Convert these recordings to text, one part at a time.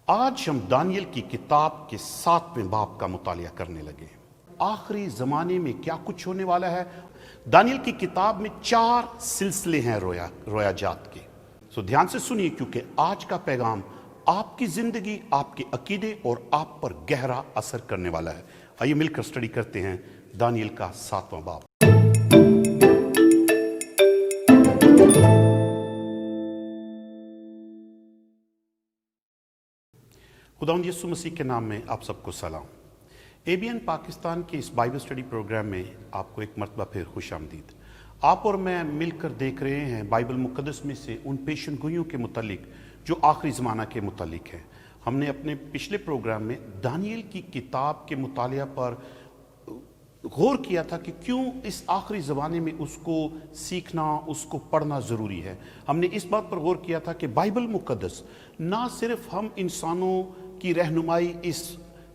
آج ہم دانیل کی کتاب کے 7ویں باب کا مطالعہ کرنے لگے ہیں۔ آخری زمانے میں کیا کچھ ہونے والا ہے؟ دانیل کی کتاب میں 4 سلسلے ہیں رویا جات کے۔ سو دھیان سے سنیے، کیونکہ آج کا پیغام آپ کی زندگی، آپ کے عقیدے اور آپ پر گہرا اثر کرنے والا ہے۔ آئیے مل کر سٹڈی کرتے ہیں دانیل کا 7واں باب۔ خداوند یسوع مسیح کے نام میں آپ سب کو سلام۔ ABN پاکستان کے اس بائبل سٹڈی پروگرام میں آپ کو ایک مرتبہ پھر خوش آمدید۔ آپ اور میں مل کر دیکھ رہے ہیں بائبل مقدس میں سے ان پیشن گوئیوں کے متعلق جو آخری زمانہ کے متعلق ہیں۔ ہم نے اپنے پچھلے پروگرام میں دانیل کی کتاب کے مطالعہ پر غور کیا تھا کہ کیوں اس آخری زمانے میں اس کو سیکھنا، اس کو پڑھنا ضروری ہے۔ ہم نے اس بات پر غور کیا تھا کہ بائبل مقدس نہ صرف ہم انسانوں کی رہنمائی اس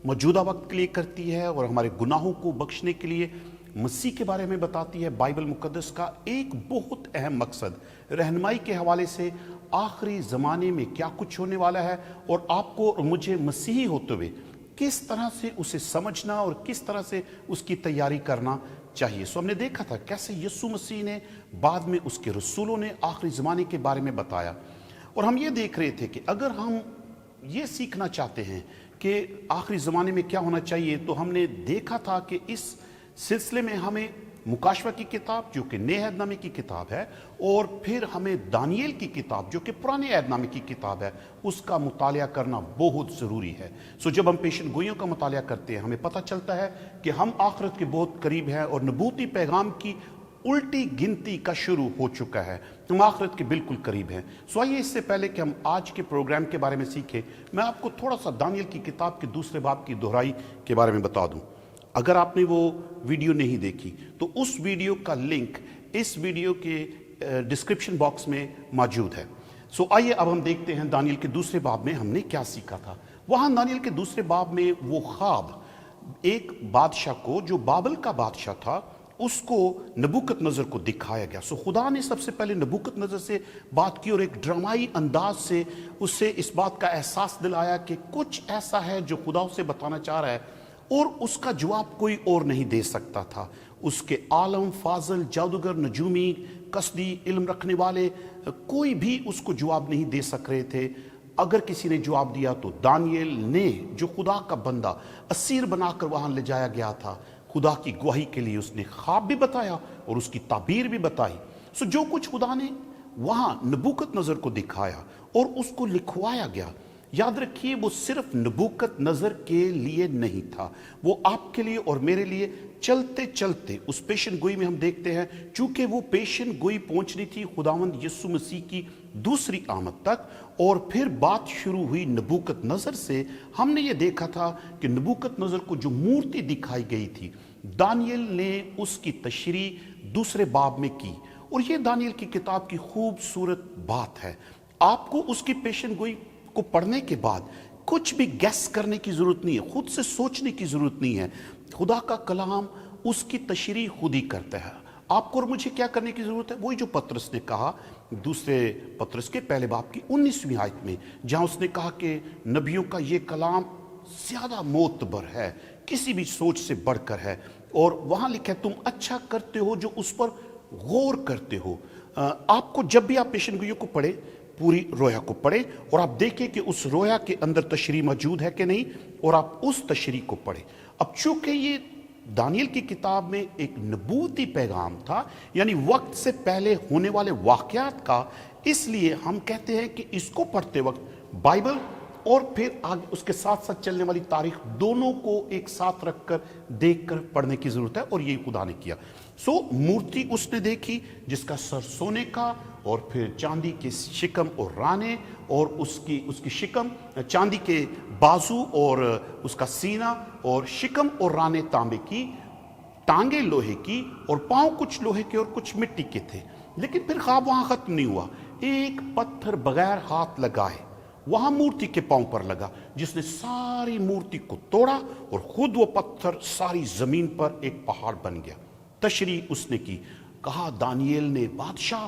موجودہ وقت کے لیے کرتی ہے اور ہمارے گناہوں کو بخشنے کے لیے مسیح کے بارے میں بتاتی ہے، بائبل مقدس کا ایک بہت اہم مقصد رہنمائی کے حوالے سے آخری زمانے میں کیا کچھ ہونے والا ہے اور آپ کو اور مجھے مسیحی ہوتے ہوئے کس طرح سے اسے سمجھنا اور کس طرح سے اس کی تیاری کرنا چاہیے۔ سو ہم نے دیکھا تھا کیسے یسوع مسیح نے بعد میں اس کے رسولوں نے آخری زمانے کے بارے میں بتایا، اور ہم یہ دیکھ رہے تھے کہ اگر ہم یہ سیکھنا چاہتے ہیں کہ آخری زمانے میں کیا ہونا چاہیے، تو ہم نے دیکھا تھا کہ اس سلسلے میں ہمیں مکاشفہ کی کتاب جو کہ نئے عہد نامے کی کتاب ہے، اور پھر ہمیں دانیل کی کتاب جو کہ پرانے عہد نامے کی کتاب ہے اس کا مطالعہ کرنا بہت ضروری ہے۔ سو جب ہم پیشن گوئیوں کا مطالعہ کرتے ہیں ہمیں پتہ چلتا ہے کہ ہم آخرت کے بہت قریب ہیں اور نبوتی پیغام کی الٹی گنتی کا شروع ہو چکا ہے، ہم آخرت کے بالکل قریب ہیں۔ سو آئیے اس سے پہلے کہ ہم آج کے پروگرام کے بارے میں سیکھیں، میں آپ کو تھوڑا سا دانیل کی کتاب کے 2 باب کی دہرائی کے بارے میں بتا دوں۔ اگر آپ نے وہ ویڈیو نہیں دیکھی تو اس ویڈیو کا لنک اس ویڈیو کے ڈسکرپشن باکس میں موجود ہے۔ سو آئیے اب ہم دیکھتے ہیں دانیل کے 2 باب میں ہم نے کیا سیکھا تھا۔ وہاں دانیل کے 2 باب میں وہ خواب ایک بادشاہ کو جو بابل کا بادشاہ تھا اس کو نبوکت نظر کو دکھایا گیا۔ سو خدا نے سب سے پہلے نبوکت نظر سے بات کی اور ایک ڈرامائی انداز سے اسے اس بات کا احساس دلایا کہ کچھ ایسا ہے جو خدا اسے بتانا چاہ رہا ہے، اور اس کا جواب کوئی اور نہیں دے سکتا تھا۔ اس کے عالم، فاضل، جادوگر، نجومی، قصدی، علم رکھنے والے کوئی بھی اس کو جواب نہیں دے سک رہے تھے۔ اگر کسی نے جواب دیا تو دانیل نے، جو خدا کا بندہ اسیر بنا کر وہاں لے جایا گیا تھا، خدا کی گواہی کے لیے اس نے خواب بھی بتایا اور اس کی تعبیر بھی بتائی۔ سو جو کچھ خدا نے وہاں نبوکت نظر کو دکھایا اور اس کو لکھوایا گیا، یاد رکھیے وہ صرف نبوکت نظر کے لیے نہیں تھا، وہ آپ کے لیے اور میرے لیے چلتے چلتے اس پیشن گوئی میں ہم دیکھتے ہیں، چونکہ وہ پیشن گوئی پہنچنی تھی خداوند یسوع مسیح کی دوسری آمد تک، اور پھر بات شروع ہوئی نبوکت نظر سے۔ ہم نے یہ دیکھا تھا کہ نبوکت نظر کو جو مورتی دکھائی گئی تھی دانیل نے اس کی تشریح 2 باب میں کی، اور یہ دانیل کی کتاب کی خوبصورت بات ہے۔ آپ کو اس کی پیشن گوئی کو پڑھنے کے بعد کچھ بھی گیس کرنے کی ضرورت نہیں ہے، خود سے سوچنے کی ضرورت نہیں ہے۔ خدا کا کلام اس کی تشریح خود ہی کرتا ہے۔ آپ کو اور مجھے کیا کرنے کی ضرورت ہے؟ وہی جو پطرس نے کہا 2 پطرس کے 1 باب کی 19ویں آیت میں، جہاں اس نے کہا کہ نبیوں کا یہ کلام زیادہ معتبر ہے، کسی بھی سوچ سے بڑھ کر ہے، اور وہاں لکھا ہے تم اچھا کرتے ہو جو اس پر غور کرتے ہو۔ آپ کو جب بھی آپ پیشن گوئیوں کو پڑھیں، پوری رویا کو پڑھیں اور آپ دیکھیں کہ اس رویا کے اندر تشریح موجود ہے کہ نہیں، اور آپ اس تشریح کو پڑھیں۔ اب چونکہ یہ دانیل کی کتاب میں ایک نبوتی پیغام تھا، یعنی وقت سے پہلے ہونے والے واقعات کا، اس لیے ہم کہتے ہیں کہ اس کو پڑھتے وقت بائبل اور پھر آگے اس کے ساتھ ساتھ چلنے والی تاریخ دونوں کو ایک ساتھ رکھ کر دیکھ کر پڑھنے کی ضرورت ہے، اور یہی خدا نے کیا۔ سو مورتی اس نے دیکھی جس کا سر سونے کا، اور پھر چاندی کے شکم اور رانے، اور اس کی شکم چاندی کے بازو اور اس کا سینہ، اور شکم اور رانے تانبے کی، ٹانگیں لوہے کی، اور پاؤں کچھ لوہے کے اور کچھ مٹی کے تھے۔ لیکن پھر خواب وہاں ختم نہیں ہوا، ایک پتھر بغیر ہاتھ لگائے وہاں مورتی کے پاؤں پر لگا، جس نے ساری مورتی کو توڑا، اور خود وہ پتھر ساری زمین پر ایک پہاڑ بن گیا۔ تشریح اس نے کی، کہا دانیل نے بادشاہ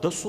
10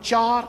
4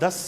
10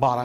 12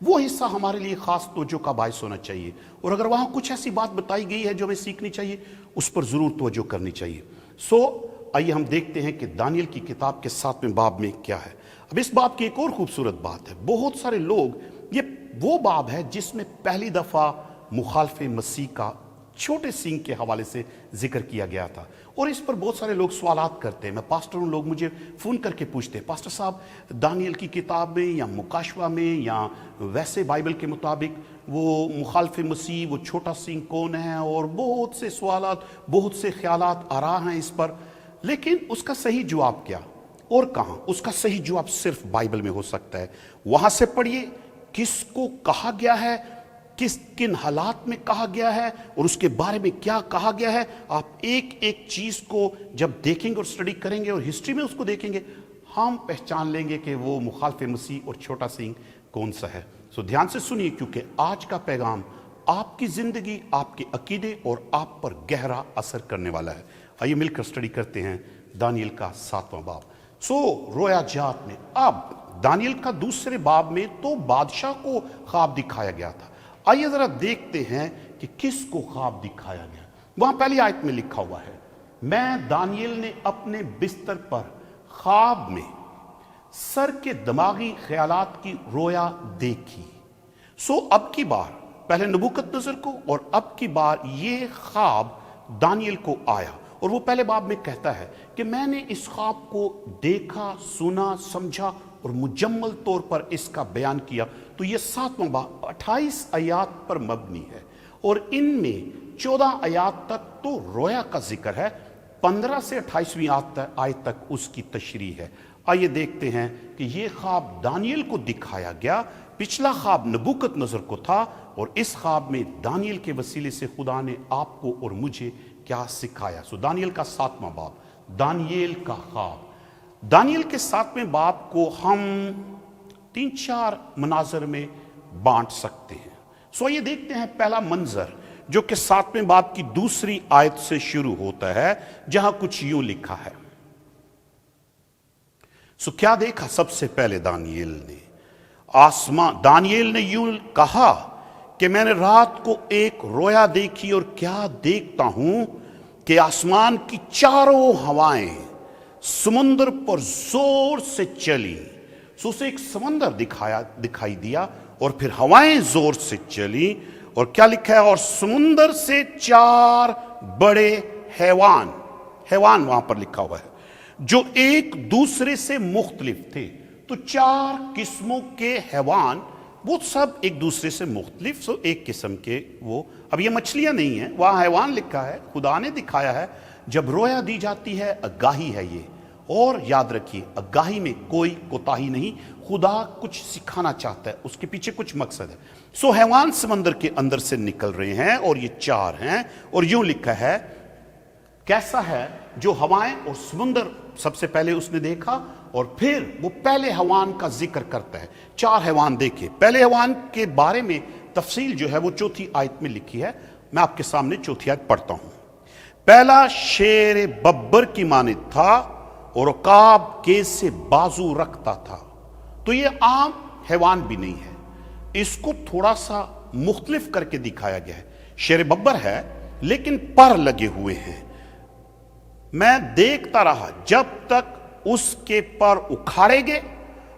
وہ حصہ ہمارے لیے خاص توجہ کا باعث ہونا چاہیے، اور اگر وہاں کچھ ایسی بات بتائی گئی ہے جو ہمیں سیکھنی چاہیے، اس پر ضرور توجہ کرنی چاہیے۔ آئیے ہم دیکھتے ہیں کہ دانیل کی کتاب کے 7ویں باب میں کیا ہے۔ اب اس باب کی ایک اور خوبصورت بات ہے، بہت سارے لوگ، یہ وہ باب ہے جس میں پہلی دفعہ مخالف مسیح کا چھوٹے سینگ کے حوالے سے ذکر کیا گیا تھا، اور اس پر بہت سارے لوگ سوالات کرتے ہیں۔ میں پاسٹر ہوں، لوگ مجھے فون کر کے پوچھتے ہیں، پاسٹر صاحب دانیل کی کتاب میں یا مکاشوہ میں یا ویسے بائبل کے مطابق وہ مخالف مسیح، وہ چھوٹا سینگ کون ہے؟ اور بہت سے سوالات، بہت سے خیالات آ رہا ہیں اس پر، لیکن اس کا صحیح جواب کیا اور کہاں؟ اس کا صحیح جواب صرف بائبل میں ہو سکتا ہے۔ وہاں سے پڑھیے کس کو کہا گیا ہے، کن حالات میں کہا گیا ہے، اور اس کے بارے میں کیا کہا گیا ہے۔ آپ ایک ایک چیز کو جب دیکھیں گے اور اسٹڈی کریں گے اور ہسٹری میں اس کو دیکھیں گے، ہم پہچان لیں گے کہ وہ مخالف مسیح اور چھوٹا سینگ کون سا ہے۔ دھیان سے سنیے، کیونکہ آج کا پیغام آپ کی زندگی، آپ کے عقیدے اور آپ پر گہرا اثر کرنے والا ہے۔ آئیے مل کر اسٹڈی کرتے ہیں دانیل کا 7واں باب۔ رویا جات میں، اب دانیل کا دوسرے باب میں تو بادشاہ کو خواب دکھایا گیا تھا۔ آئیے ذرا دیکھتے ہیں کہ کس کو خواب دکھایا گیا۔ وہاں پہلی آیت میں لکھا ہوا ہے، میں دانیل نے اپنے بستر پر خواب میں سر کے دماغی خیالات کی رویا دیکھی۔ اب کی بار پہلے نبوکت نظر کو اور اب کی بار یہ خواب دانیل کو آیا، اور وہ پہلے باب میں کہتا ہے کہ میں نے اس خواب کو دیکھا، سنا، سمجھا اور مجمل طور پر اس کا بیان کیا۔ تو یہ 7واں باب 28 آیات پر مبنی ہے، اور ان میں 14 آیات تک تو رویا کا ذکر ہے، 15 سے 28ویں آیت تک اس کی تشریح ہے۔ آئیے دیکھتے ہیں کہ یہ خواب دانیل کو دکھایا گیا، پچھلا خواب نبوکت نظر کو تھا، اور اس خواب میں دانیل کے وسیلے سے خدا نے آپ کو اور مجھے کیا سکھایا۔ دانیل کا 7واں باب، دانیل کا خواب۔ دانیل کے 7ویں باب کو ہم 3-4 مناظر میں بانٹ سکتے ہیں۔ یہ دیکھتے ہیں پہلا منظر جو کہ 7ویں باب کی دوسری آیت سے شروع ہوتا ہے، جہاں کچھ یوں لکھا ہے۔ کیا دیکھا سب سے پہلے دانیل نے؟ دانیل نے یوں کہا کہ میں نے رات کو ایک رویا دیکھی، اور کیا دیکھتا ہوں کہ آسمان کی چاروں ہوائیں سمندر پر زور سے چلی۔ اسے ایک سمندر دکھائی دیا، اور پھر ہوائیں زور سے چلی، اور کیا لکھا ہے؟ اور سمندر سے 4 بڑے حیوان وہاں پر لکھا ہوا ہے جو ایک دوسرے سے مختلف تھے۔ تو 4 قسموں کے حیوان، وہ سب ایک دوسرے سے مختلف، ایک قسم کے وہ، اب یہ مچھلیاں نہیں ہیں، وہاں حیوان لکھا ہے، خدا نے دکھایا ہے۔ جب رویا دی جاتی ہے، آگاہی ہے یہ، اور یاد رکھیے آگاہی میں کوئی کوتاہی نہیں، خدا کچھ سکھانا چاہتا ہے، اس کے پیچھے کچھ مقصد ہے۔ حیوان سمندر کے اندر سے نکل رہے ہیں، اور یہ 4 ہیں، اور یوں لکھا ہے کیسا ہے جو ہوائیں اور سمندر سب سے پہلے اس نے دیکھا، اور پھر وہ پہلے حیوان کا ذکر کرتا ہے۔ 4 حیوان دیکھے۔ پہلے حیوان کے بارے میں تفصیل جو ہے وہ 4تھی آیت میں لکھی ہے، میں آپ کے سامنے 4تھی آیت پڑھتا ہوں۔ پہلا شیر ببر کی مانند تھا، اور عقاب کے سے بازو رکھتا تھا۔ تو یہ عام حیوان بھی نہیں ہے، اس کو تھوڑا سا مختلف کر کے دکھایا گیا ہے۔ شیر ببر ہے لیکن پر لگے ہوئے ہیں۔ میں دیکھتا رہا جب تک اس کے پر اکھاڑے گئے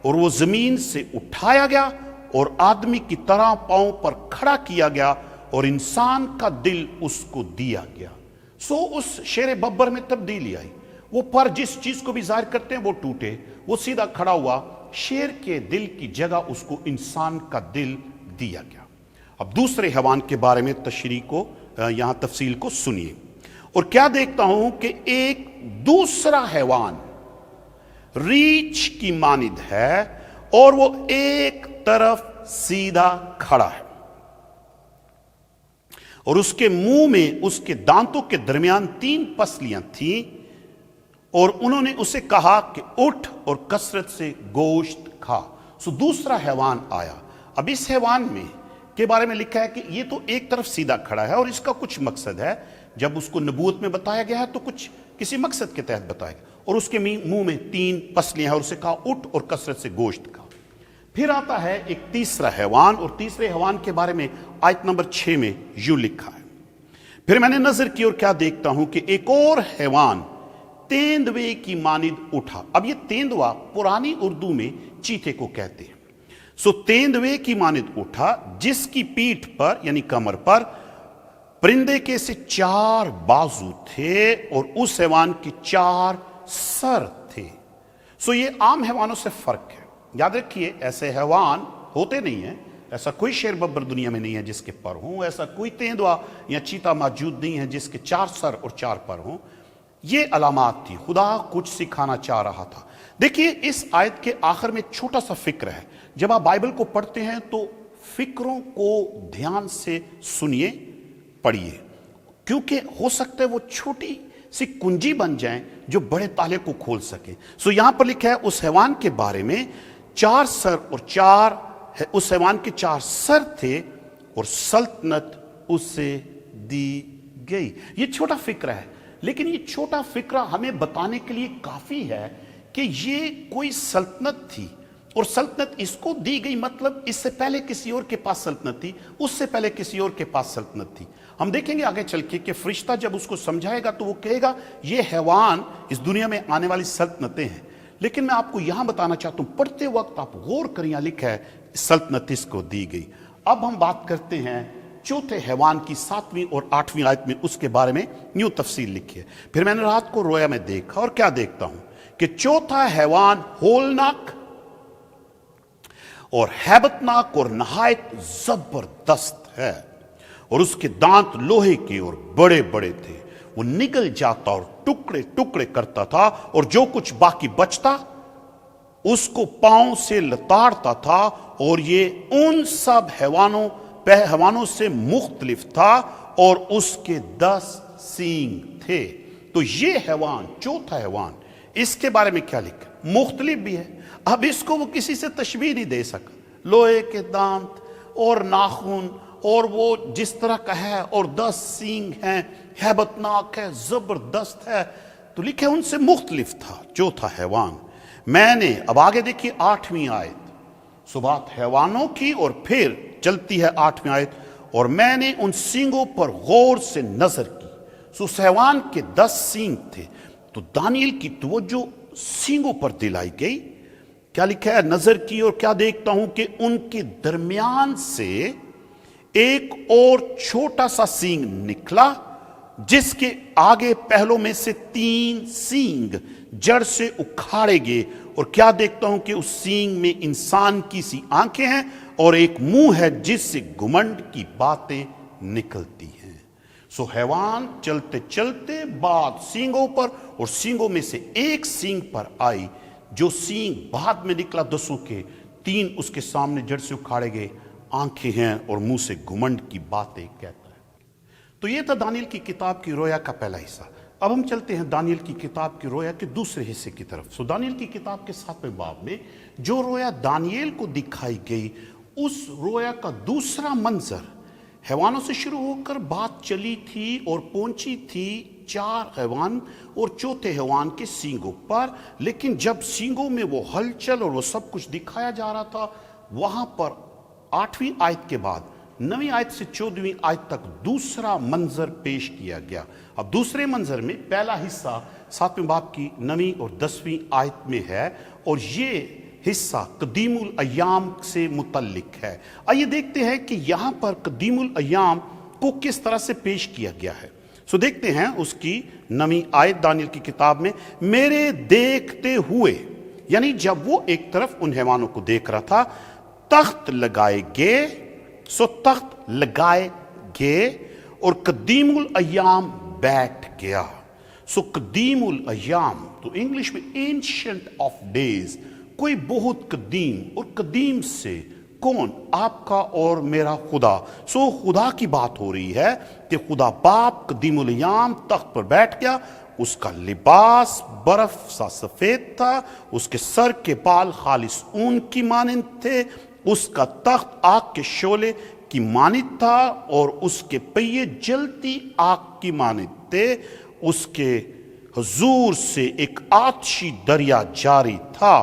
اور وہ زمین سے اٹھایا گیا اور آدمی کی طرح پاؤں پر کھڑا کیا گیا اور انسان کا دل اس کو دیا گیا۔ اس شیر ببر میں تبدیلی آئی، وہ پر جس چیز کو بھی ظاہر کرتے ہیں وہ ٹوٹے، وہ سیدھا کھڑا ہوا، شیر کے دل کی جگہ اس کو انسان کا دل دیا گیا۔ اب دوسرے حیوان کے بارے میں تشریح کو یہاں تفصیل کو سنیے۔ اور کیا دیکھتا ہوں کہ ایک دوسرا حیوان ریچھ کی مانند ہے، اور وہ ایک طرف سیدھا کھڑا ہے، اور اس کے منہ میں اس کے دانتوں کے درمیان 3 پسلیاں تھیں، اور انہوں نے اسے کہا کہ اٹھ اور کثرت سے گوشت کھا۔ دوسرا حیوان آیا۔ اب اس حیوان میں کے بارے میں لکھا ہے کہ یہ تو ایک طرف سیدھا کھڑا ہے، اور اس کا کچھ مقصد ہے، جب اس کو نبوت میں بتایا گیا ہے تو کچھ کسی مقصد کے تحت بتایا گیا، اور اس کے منہ میں 3 پسلیاں ہیں، اور اسے کہا اٹھ اور کثرت سے گوشت کھا۔ پھر آتا ہے ایک تیسرا حیوان، اور تیسرے حیوان کے بارے میں آیت نمبر 6 میں یوں لکھا ہے، پھر میں نے نظر کی اور کیا دیکھتا ہوں کہ ایک اور حیوان تیندوے کی مانند اٹھا۔ اب یہ تیندوا پرانی اردو میں چیتے کو کہتے ہیں۔ سو تیندوے کی مانند اٹھا، جس کی پیٹھ پر یعنی کمر پر پرندے کے سے 4 بازو تھے اور اس حیوان کے 4 سر تھے۔ سو یہ عام حیوانوں سے فرق ہے۔ یاد رکھیے ایسے حیوان ہوتے نہیں ہیں، ایسا کوئی شیر ببر دنیا میں نہیں ہے جس کے پر ہوں، ایسا کوئی تیندوا یا چیتا موجود نہیں ہے جس کے 4 سر اور 4 پر ہوں۔ یہ علامات تھی، خدا کچھ سکھانا چاہ رہا تھا۔ دیکھیے اس آیت کے آخر میں چھوٹا سا فکر ہے۔ جب آپ بائبل کو پڑھتے ہیں تو فکروں کو دھیان سے سنیے، پڑھیے، کیونکہ ہو سکتا ہے وہ چھوٹی سی کنجی بن جائیں جو بڑے تالے کو کھول سکیں۔ سو یہاں پر لکھا ہے اس حیوان کے بارے میں 4 سر اور 4، اس حیوان کے 4 سر تھے اور سلطنت اس سے دی گئی۔ یہ چھوٹا فکرہ ہے، لیکن یہ چھوٹا فکرہ ہمیں بتانے کے لیے کافی ہے کہ یہ کوئی سلطنت تھی، اور سلطنت اس کو دی گئی، مطلب اس سے پہلے کسی اور کے پاس سلطنت تھی، اس سے پہلے کسی اور کے پاس سلطنت تھی۔ ہم دیکھیں گے آگے چل کے کہ فرشتہ جب اس کو سمجھائے گا تو وہ کہے گا یہ حیوان اس دنیا میں آنے والی سلطنتیں ہیں۔ لیکن میں آپ کو یہاں بتانا چاہتا ہوں، پڑھتے وقت آپ غور کریں، یہاں لکھا ہے سلطنت اس کو دی گئی۔ اب ہم بات کرتے ہیں چوتھے حیوان کی 7ویں اور 8ویں آیت میں، اس کے بارے میں یوں تفصیل لکھی ہے۔ پھر میں نے رات کو رویا میں دیکھا، اور کیا دیکھتا ہوں کہ چوتھا حیوان ہولناک اور ہیبتناک اور نہایت زبردست ہے، اور اس کے دانت لوہے کے اور بڑے بڑے تھے، وہ نگل جاتا اور ٹکڑے ٹکڑے کرتا تھا، اور جو کچھ باقی بچتا اس کو پاؤں سے لتاڑتا تھا، اور یہ ان سب حیوانوں سے مختلف تھا، اور اس کے 10 سینگ تھے۔ تو یہ حیوان، چوتھا حیوان، اس کے بارے میں کیا لکھا؟ مختلف بھی ہے۔ اب اس کو وہ کسی سے تشبیہ نہیں دے سکا، لوہے کے دانت اور ناخن، اور وہ جس طرح کا ہے، اور 10 سینگ ہیں، ہیبتناک ہے، زبردست ہے، تو لکھے ان سے مختلف تھا چوتھا حیوان۔ میں نے، اب آگے دیکھیے 8ویں آیت، بات حیوانوں کی، اور پھر چلتی ہے 8ویں آیت، اور میں نے ان سینگوں پر غور سے نظر کی۔ اس حیوان کے 10 سینگ تھے، تو دانیل کی توجہ سینگوں پر دلائی گئی۔ کیا لکھا ہے؟ نظر کی اور کیا دیکھتا ہوں کہ ان کے درمیان سے ایک اور چھوٹا سا سینگ نکلا، جس کے آگے پہلوں میں سے 3 سینگ جڑ سے اکھاڑے گئے، اور کیا دیکھتا ہوں کہ اس سینگ میں انسان کی سی آنکھیں ہیں، اور ایک منہ ہے جس سے گھمنڈ کی باتیں نکلتی ہیں۔ سو حیوان چلتے چلتے بعد سینگوں پر، اور سینگوں میں سے ایک سینگ پر آئی، جو سینگ بعد میں نکلا 10 کے، 3 اس کے سامنے جڑ سے اکھاڑے گئے، آنکھیں ہیں اور منہ سے گھمنڈ کی باتیں کہتا ہے۔ تو یہ تھا دانیل کی کتاب کی رویا کا پہلا حصہ۔ اب ہم چلتے ہیں دانیل کی کتاب کی رویا کے دوسرے حصے کی طرف۔ سو دانیل کی کتاب کے 7ویں باب میں جو رویا دانیل کو دکھائی گئی، اس رویا کا دوسرا منظر حیوانوں سے شروع ہو کر بات چلی تھی اور پہنچی تھی 4 حیوان اور چوتھے حیوان کے سینگوں پر۔ لیکن جب سینگوں میں وہ ہلچل اور وہ سب کچھ دکھایا جا رہا تھا، وہاں پر 8ویں آیت کے بعد 9ویں آیت سے 14ویں آیت تک دوسرا منظر پیش کیا گیا۔ اب دوسرے منظر میں پہلا حصہ 7ویں باب کی 9ویں اور 10ویں آیت میں ہے، اور یہ حصہ قدیم الایام سے متعلق ہے۔ آئیے دیکھتے ہیں کہ یہاں پر قدیم الایام کو کس طرح سے پیش کیا گیا ہے۔ سو دیکھتے ہیں اس کی 9ویں آیت دانیل کی کتاب میں، میرے دیکھتے ہوئے، یعنی جب وہ ایک طرف ان حیوانوں کو دیکھ رہا تھا، تخت لگائے گئے، سو تخت لگائے گئے اور قدیم الایام بیٹھ گیا۔ سو قدیم الایام تو انگلش میں اینشنٹ آف ڈیز، کوئی بہت قدیم، اور قدیم سے کون؟ آپ کا اور میرا خدا۔ سو خدا کی بات ہو رہی ہے کہ خدا باپ قدیم الایام تخت پر بیٹھ گیا، اس کا لباس برف سا سفید تھا، اس کے سر کے بال خالص اون کی مانند تھے، اس کا تخت آگ کے شعلے کی مانند تھا، اور اس کے پہیے جلتی آگ کی مانند تھے، اس کے حضور سے ایک آتشی دریا جاری تھا،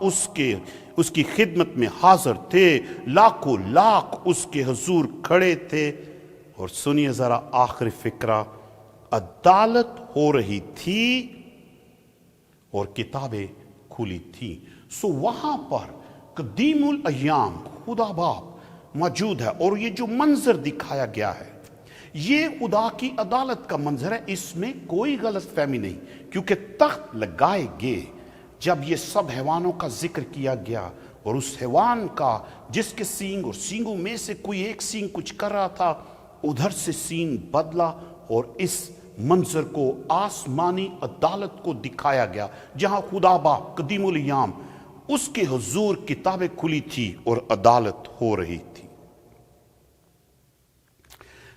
اس کی خدمت میں حاضر تھے، لاکھوں لاکھ اس کے حضور کھڑے تھے۔ اور سنیے ذرا آخری فقرہ، عدالت ہو رہی تھی اور کتابیں کھلی تھی۔ سو وہاں پر قدیم الایام خدا باپ موجود ہے، اور یہ جو منظر دکھایا گیا ہے یہ خدا کی عدالت کا منظر ہے، اس میں کوئی غلط فہمی نہیں، کیونکہ تخت لگائے گئے۔ جب یہ سب حیوانوں کا ذکر کیا گیا اور اس حیوان کا جس کے سینگ اور سینگوں میں سے کوئی ایک سینگ کچھ کر رہا تھا، ادھر سے سینگ بدلا اور اس منظر کو آسمانی عدالت کو دکھایا گیا، جہاں خدا باپ قدیم الایام اس کے حضور کتابیں کھلی تھی اور عدالت ہو رہی تھی۔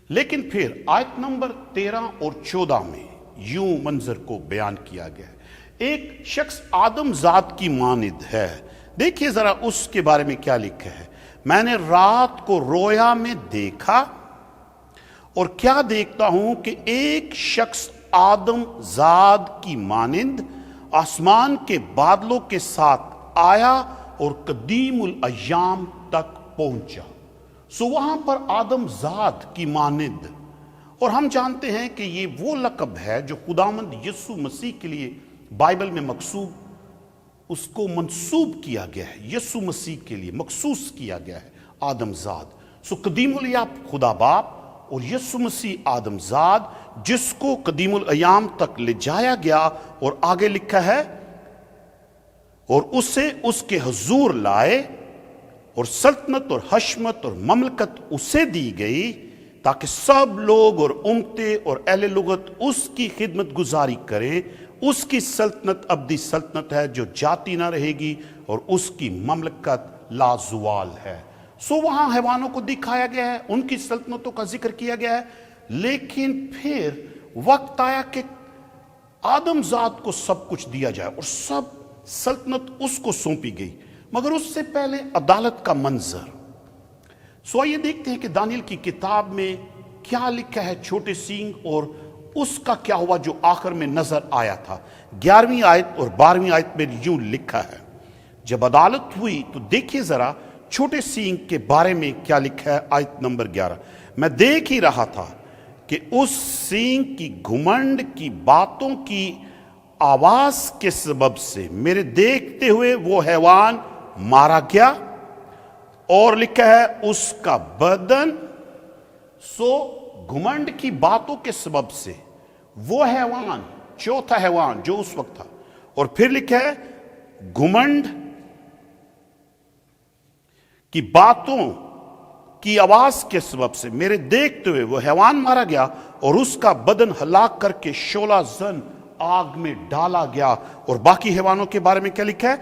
لیکن پھر آیت نمبر 13 اور 14 میں یوں منظر کو بیان کیا گیا ہے، ایک شخص آدم ذات کی مانند ہے۔ دیکھیے ذرا اس کے بارے میں کیا لکھا ہے، میں نے رات کو رویا میں دیکھا اور کیا دیکھتا ہوں کہ ایک شخص آدم ذات کی مانند آسمان کے بادلوں کے ساتھ آیا اور قدیم الایام تک پہنچا۔ سو وہاں پر آدم ذات کی مانند، اور ہم جانتے ہیں کہ یہ وہ لقب ہے جو خداوند یسوع مسیح کے لیے بائبل میں اس کو منسوب کیا گیا ہے، یسوع مسیح کے لیے مخصوص کیا گیا ہے آدم ذات۔ سو قدیم الایام خدا باپ اور یسوع مسیح آدم ذات، جس کو قدیم الایام تک لے جایا گیا، اور آگے لکھا ہے اور اسے اس کے حضور لائے اور سلطنت اور حشمت اور مملکت اسے دی گئی، تاکہ سب لوگ اور امتیں اور اہل لغت اس کی خدمت گزاری کریں۔ اس کی سلطنت ابدی سلطنت ہے جو جاتی نہ رہے گی، اور اس کی مملکت لازوال ہے۔ سو وہاں حیوانوں کو دکھایا گیا ہے، ان کی سلطنتوں کا ذکر کیا گیا ہے، لیکن پھر وقت آیا کہ آدم ذات کو سب کچھ دیا جائے اور سب سلطنت اس کو سونپی گئی، مگر اس سے پہلے عدالت کا منظر۔ سو آئیے دیکھتے ہیں کہ دانیل کی کتاب میں کیا لکھا ہے چھوٹے سینگ، اور اس کا کیا ہوا جو آخر میں نظر آیا تھا۔ 11ویں آیت اور 12ویں آیت میں یوں لکھا ہے، جب عدالت ہوئی تو دیکھیے ذرا چھوٹے سینگ کے بارے میں کیا لکھا ہے۔ آیت نمبر 11، میں دیکھ ہی رہا تھا کہ اس سینگ کی گھمنڈ کی باتوں کی آواز کے سبب سے میرے دیکھتے ہوئے وہ حیوان مارا گیا، اور لکھا ہے اس کا بدن۔ سو گھمنڈ کی باتوں کے سبب سے وہ حیوان، چوتھا حیوان جو اس وقت تھا، اور پھر لکھا ہے گھمنڈ کی باتوں کی آواز کے سبب سے میرے دیکھتے ہوئے وہ حیوان مارا گیا، اور اس کا بدن ہلاک کر کے شعلہ زن آگ میں ڈالا گیا۔ اور باقی حیوانوں کے بارے میں کیا لکھا ہے،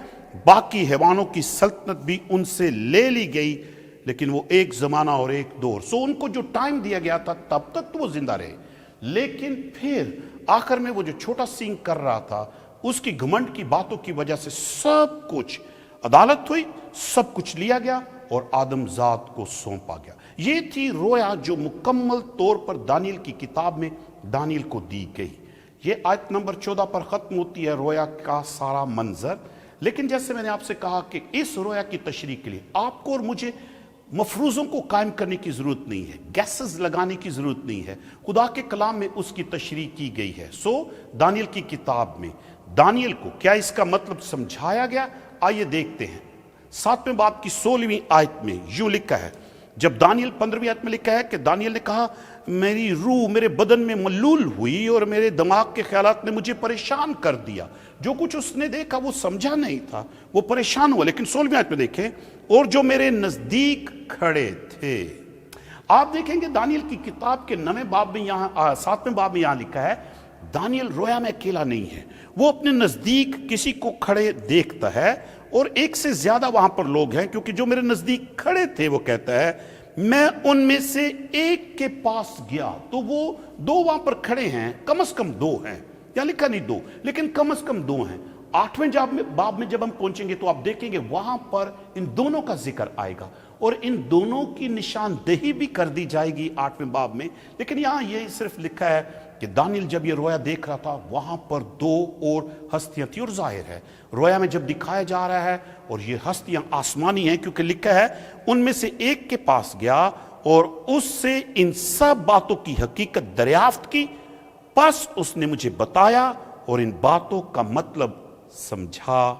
باقی حیوانوں کی سلطنت بھی ان سے لے لی گئی، لیکن وہ ایک زمانہ اور ایک دور۔ سو ان کو جو ٹائم دیا گیا تھا تب تک تو وہ زندہ رہے، لیکن پھر آخر میں وہ جو چھوٹا سینگ کر رہا تھا، اس کی گھمنڈ کی باتوں کی وجہ سے سب کچھ، عدالت ہوئی، سب کچھ لیا گیا اور آدم ذات کو سونپا گیا۔ یہ تھی رویا جو مکمل طور پر دانیل کی کتاب میں دانیل کو دی گئی۔ یہ آیت نمبر 14 پر ختم ہوتی ہے رویا کا سارا منظر۔ لیکن جیسے میں نے آپ سے کہا کہ اس رویا کی تشریح کے لیے آپ کو اور مجھے مفروضوں کو قائم کرنے کی ضرورت نہیں ہے، گیسز لگانے کی ضرورت نہیں ہے، خدا کے کلام میں اس کی تشریح کی گئی ہے۔ سو دانیل کی کتاب میں دانیل کو کیا اس کا مطلب سمجھایا گیا؟ آئیے دیکھتے ہیں۔ 7ویں باب کی 16ویں آیت میں یوں لکھا ہے، جب دانیل 15ویں آیت میں لکھا ہے کہ دانیل نے کہا، میری روح میرے بدن میں ملول ہوئی اور میرے دماغ کے خیالات نے مجھے پریشان کر دیا۔ جو کچھ اس نے دیکھا وہ سمجھا نہیں تھا، وہ پریشان ہوا۔ لیکن 16ویں آیت میں دیکھیں، اور جو میرے نزدیک کھڑے تھے۔ آپ دیکھیں گے دانیل کی کتاب کے 9ویں باب میں یہاں 7ویں باب میں یہاں لکھا ہے، دانیل رویا میں اکیلا نہیں ہے، وہ اپنے نزدیک کسی کو کھڑے دیکھتا ہے، اور ایک سے زیادہ وہاں پر لوگ ہیں، کیونکہ جو میرے نزدیک کھڑے تھے وہ کہتا ہے میں ان میں سے ایک کے پاس گیا۔ تو وہ دو وہاں پر کھڑے ہیں، کم از کم دو ہیں، یا لکھا نہیں دو، لیکن کم از کم دو ہیں۔ 8ویں باب میں جب ہم پہنچیں گے تو آپ دیکھیں گے وہاں پر ان دونوں کا ذکر آئے گا، اور ان دونوں کی نشاندہی بھی کر دی جائے گی 8ویں باب میں۔ لیکن یہاں یہ صرف لکھا ہے کہ دانیل جب یہ رویا دیکھ رہا تھا وہاں پر دو اور ہستیاں تھیں، اور ظاہر ہے رویا میں جب دکھایا جا رہا ہے اور یہ ہستیاں آسمانی ہیں، کیونکہ لکھا ہے ان میں سے ایک کے پاس گیا اور اس سے ان سب باتوں کی حقیقت دریافت کی، پس اس نے مجھے بتایا اور ان باتوں کا مطلب سمجھا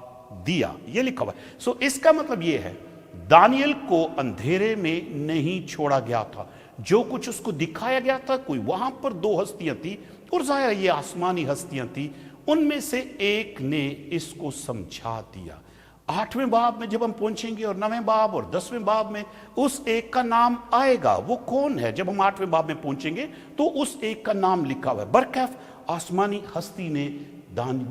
دیا۔ یہ لکھا ہوا ہے۔ سو اس کا مطلب یہ ہے دانیل کو اندھیرے میں نہیں چھوڑا گیا تھا، جو کچھ اس کو دکھایا گیا تھا، کوئی وہاں پر دو ہستیاں تھیں اور ظاہر ہے یہ آسمانی ہستیاں تھیں، ان میں سے ایک نے اس کو سمجھا دیا۔ 8ویں باب میں جب ہم پہنچیں گے اور 9ویں باب اور 10ویں باب میں اس ایک کا نام آئے گا۔ وہ کون ہے؟ جب ہم 8ویں باب میں پہنچیں گے تو اس ایک کا نام لکھا ہوا ہے۔ برکیف آسمانی ہستی نے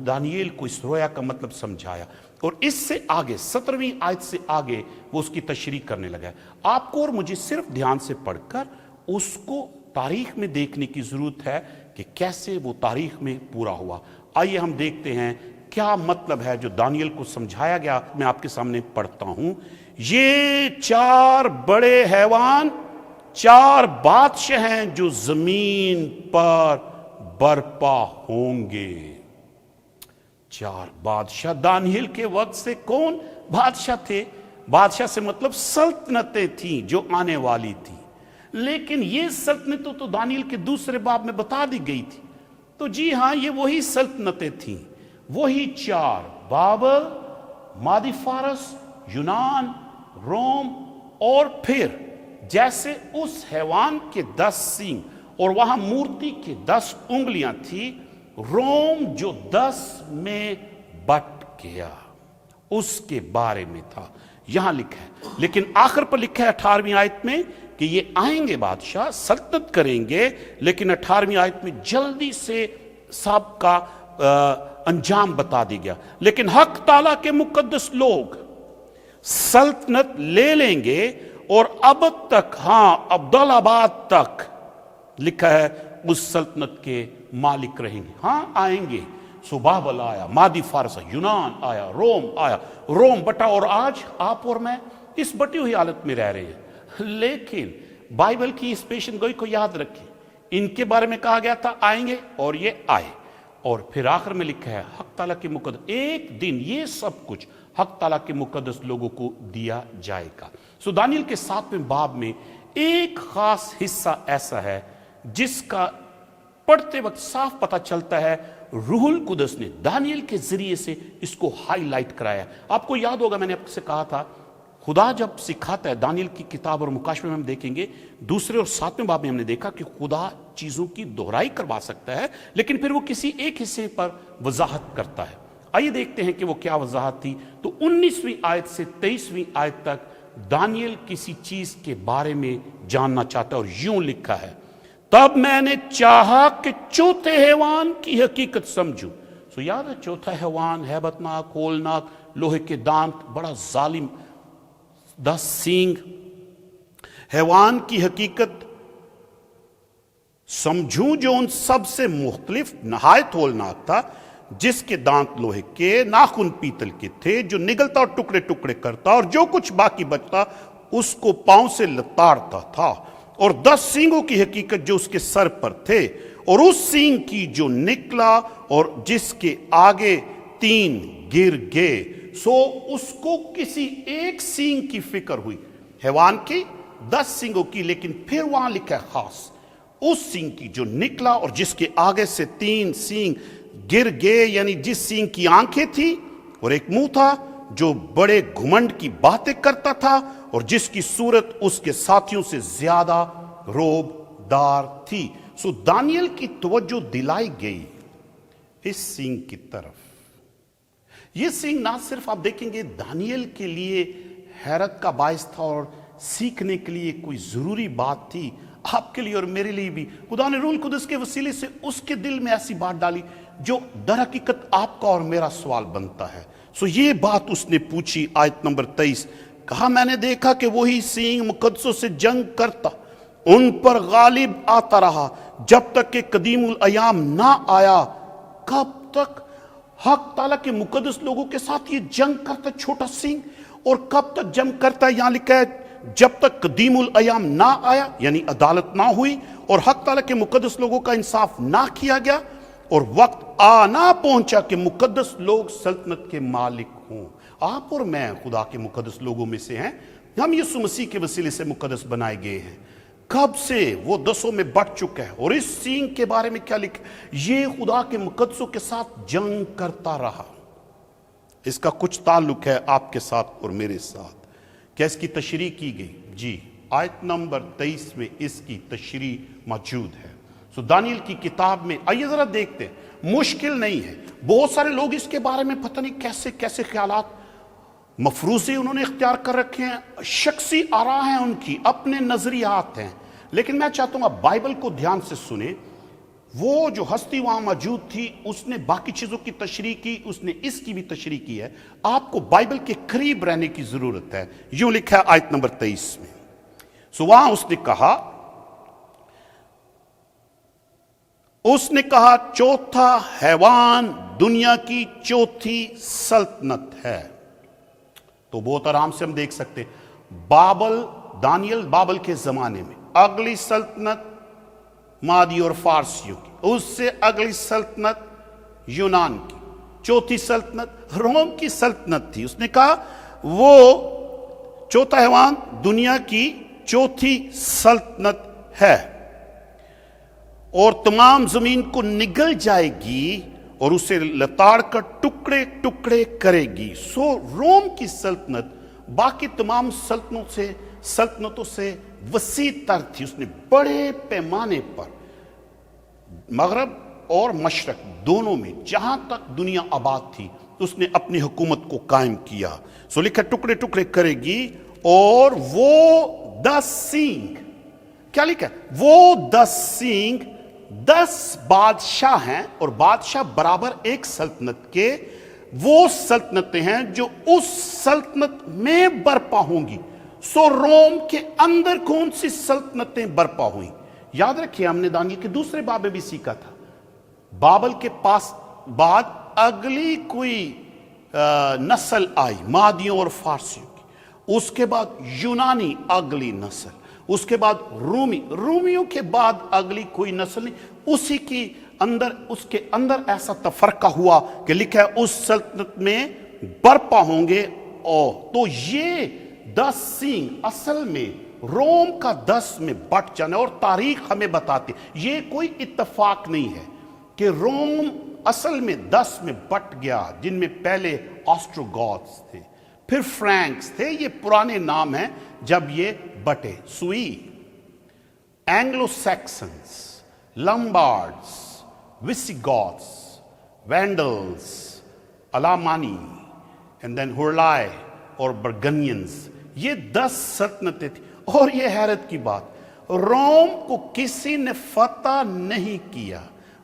دانیل کو اس رویا کا مطلب سمجھایا، اور اس سے آگے 17ویں آیت سے آگے وہ اس کی تشریح کرنے لگا ہے۔ آپ کو اور مجھے صرف دھیان سے پڑھ کر اس کو تاریخ میں دیکھنے کی ضرورت ہے کہ کیسے وہ تاریخ میں پورا ہوا۔ آئیے ہم دیکھتے ہیں کیا مطلب ہے جو دانیل کو سمجھایا گیا۔ میں آپ کے سامنے پڑھتا ہوں۔ یہ 4 بڑے حیوان 4 بادشاہ ہیں جو زمین پر برپا ہوں گے۔ 4 بادشاہ دانیل کے وقت سے کون بادشاہ تھے؟ بادشاہ سے مطلب سلطنتیں تھیں جو آنے والی تھیں، لیکن یہ سلطنتیں تو دانیل کے دوسرے باب میں بتا دی گئی تھی۔ تو جی ہاں، یہ وہی سلطنتیں تھیں، وہی 4: بابل، مادی فارس، یونان، روم، اور پھر جیسے اس حیوان کے 10 سینگ اور وہاں مورتی کے 10 انگلیاں تھی، روم جو 10 میں بٹ گیا، اس کے بارے میں تھا یہاں لکھا ہے۔ لیکن آخر پر لکھا ہے 18ویں آیت میں کہ یہ آئیں گے بادشاہ، سلطنت کریں گے، لیکن 18ویں آیت میں جلدی سے سب کا انجام بتا دی گیا۔ لیکن حق تعالیٰ کے مقدس لوگ سلطنت لے لیں گے، اور اب تک، ہاں عبدالآباد تک لکھا ہے اس سلطنت کے مالک رہیں گے۔ ہاں آئیں گے، سو بابل آیا، مادی فارس، یونان آیا، روم آیا، روم بٹا، اور آج آپ اور میں اس بٹی ہوئی حالت میں رہ رہے ہیں۔ لیکن بائبل کی اس پیشن گوئی کو یاد رکھیں، ان کے بارے میں کہا گیا تھا آئیں گے، اور یہ آئے، اور پھر آخر میں لکھا ہے حق تعالیٰ کے مقدس، ایک دن یہ سب کچھ حق تعالیٰ کے مقدس لوگوں کو دیا جائے گا۔ سو دانیل کے 7ویں باب میں ایک خاص حصہ ایسا ہے جس کا پڑھتے وقت صاف پتہ چلتا ہے روح القدس نے دانیل کے ذریعے سے اس کو ہائی لائٹ کرایا۔ آپ کو یاد ہوگا میں نے آپ سے کہا تھا خدا جب سکھاتا ہے، دانیل کی کتاب اور مکاشفے میں ہم دیکھیں گے، 2 اور 7ویں باب میں ہم نے دیکھا کہ خدا چیزوں کی دہرائی کروا سکتا ہے، لیکن پھر وہ کسی ایک حصے پر وضاحت کرتا ہے۔ آئیے دیکھتے ہیں کہ وہ کیا وضاحت تھی۔ تو 19ویں آیت سے 23ویں آیت تک دانیل کسی چیز کے بارے میں جاننا چاہتا ہے، اور یوں لکھا ہے: تب میں نے چاہا کہ چوتھے حیوان کی حقیقت سمجھوں۔ سو یاد ہے چوتھا حیوان ہیبت ناک، ہولناک، لوہے کے دانت، بڑا ظالم، 10 سینگ حیوان کی حقیقت سمجھوں جو ان سب سے مختلف نہایت ہولناک تھا، جس کے دانت لوہے کے، ناخن پیتل کے تھے، جو نگلتا اور ٹکڑے ٹکڑے کرتا، اور جو کچھ باقی بچتا اس کو پاؤں سے لتاڑتا تھا، اور 10 سینگوں کی حقیقت جو اس کے سر پر تھے، اور اس سینگ کی جو نکلا اور جس کے آگے 3 گر گئے۔ سو اس کو کسی ایک سینگ کی فکر ہوئی، حیوان کی 10 سینگوں کی، لیکن پھر وہاں لکھا ہے خاص اس سینگ کی جو نکلا اور جس کے آگے سے 3 سینگ گر گئے، یعنی جس سینگ کی آنکھیں تھی اور ایک منہ تھا، جو بڑے گھمنڈ کی باتیں کرتا تھا، اور جس کی صورت اس کے ساتھیوں سے زیادہ روب دار تھی۔ سو دانیل کی توجہ دلائی گئی اس سینگ کی طرف۔ یہ سینگ نہ صرف آپ دیکھیں گے دانیل کے لیے حیرت کا باعث تھا اور سیکھنے کے لیے کوئی ضروری بات تھی، آپ کے لیے اور میرے لیے بھی خدا نے روح القدس کے وسیلے سے اس کے دل میں ایسی بات ڈالی جو در حقیقت آپ کا اور میرا سوال بنتا ہے۔ سو یہ بات اس نے پوچھی، آیت نمبر 23، کہا میں نے دیکھا کہ وہی سینگ مقدسوں سے جنگ کرتا، ان پر غالب آتا رہا جب تک کہ قدیم الایام نہ آیا۔ کب تک حق تعالیٰ کے مقدس لوگوں کے ساتھ یہ جنگ کرتا چھوٹا سینگ، اور کب تک جنگ کرتا ہے؟ یہاں لکھا ہے جب تک قدیمُل ایام نہ آیا یعنی عدالت نہ ہوئی اور حق تعالیٰ کے مقدس لوگوں کا انصاف نہ کیا گیا اور وقت آنا پہنچا کہ مقدس لوگ سلطنت کے مالک ہوں۔ آپ اور میں خدا کے مقدس لوگوں میں سے ہیں، ہم یسوع مسیح کے وسیلے سے مقدس بنائے گئے ہیں۔ کب سے وہ دسوں میں بٹ چکا ہے، اور اس سینگ کے بارے میں کیا لکھا؟ یہ خدا کے مقدسوں کے ساتھ جنگ کرتا رہا۔ اس کا کچھ تعلق ہے آپ کے ساتھ اور میرے ساتھ۔ کیا اس کی تشریح کی گئی؟ جی، آیت نمبر 23 میں اس کی تشریح موجود ہے۔ سو دانیل کی کتاب میں آئیے ذرا دیکھتے ہیں، مشکل نہیں ہے۔ بہت سارے لوگ اس کے بارے میں پتہ نہیں کیسے کیسے خیالات مفروضے انہوں نے اختیار کر رکھے ہیں، شخصی آراء ہیں ان کی، اپنے نظریات ہیں، لیکن میں چاہتا ہوں آپ بائبل کو دھیان سے سنیں۔ وہ جو ہستی وہاں موجود تھی، اس نے باقی چیزوں کی تشریح کی، اس نے اس کی بھی تشریح کی ہے۔ آپ کو بائبل کے قریب رہنے کی ضرورت ہے۔ یوں لکھا ہے آیت نمبر 23 میں، سو وہاں اس نے کہا چوتھا حیوان دنیا کی چوتھی سلطنت ہے۔ تو بہت آرام سے ہم دیکھ سکتے ہیں دانیل بابل کے زمانے میں اگلی سلطنت مادی اور فارسیوں کی، اس سے اگلی سلطنت یونان کی، چوتھی سلطنت روم کی سلطنت تھی۔ اس نے کہا وہ چوتھا حیوان دنیا کی چوتھی سلطنت ہے اور تمام زمین کو نگل جائے گی اور اسے لتاڑ کر ٹکڑے ٹکڑے کرے گی۔ سو روم کی سلطنت باقی تمام سلطنتوں سے وسیع تر تھی۔ اس نے بڑے پیمانے پر مغرب اور مشرق دونوں میں جہاں تک دنیا آباد تھی اس نے اپنی حکومت کو قائم کیا۔ سو لکھا ٹکڑے ٹکڑے کرے گی، اور وہ 10 سینگ، کیا لکھا ہے؟ وہ 10 سینگ 10 بادشاہ ہیں، اور بادشاہ برابر ایک سلطنت کے، وہ سلطنتیں ہیں جو اس سلطنت میں برپا ہوں گی۔ سو روم کے اندر کون سی سلطنتیں برپا ہوئیں؟ یاد رکھیے ہم نے دانیل کے دوسرے باب میں بھی سیکھا تھا، بابل کے پاس بعد اگلی کوئی نسل آئی مادیوں اور فارسیوں کی، اس کے بعد یونانی اگلی نسل، اس کے بعد رومیوں کے بعد اگلی کوئی نسل نہیں، اس کے اندر ایسا تفرقہ ہوا کہ لکھا ہے اس سلطنت میں برپا ہوں گے۔ تو یہ 10 سینگ اصل میں روم کا 10 میں بٹ جانا، اور تاریخ ہمیں بتاتی یہ کوئی اتفاق نہیں ہے کہ روم اصل میں 10 میں بٹ گیا، جن میں پہلے آسٹروگوتس تھے، پھر فرینکس تھے، یہ پرانے نام ہیں جب یہ بٹے۔ سوئی، Anglo Saxons, لمبارڈز، ویسیگوتس، Vandals, علامانی، and then ہورلائے اور برگنینز، یہ 10 سلطنتیں تھیں۔ اور یہ حیرت کی بات، روم کو کسی نے فتح نہیں کیا،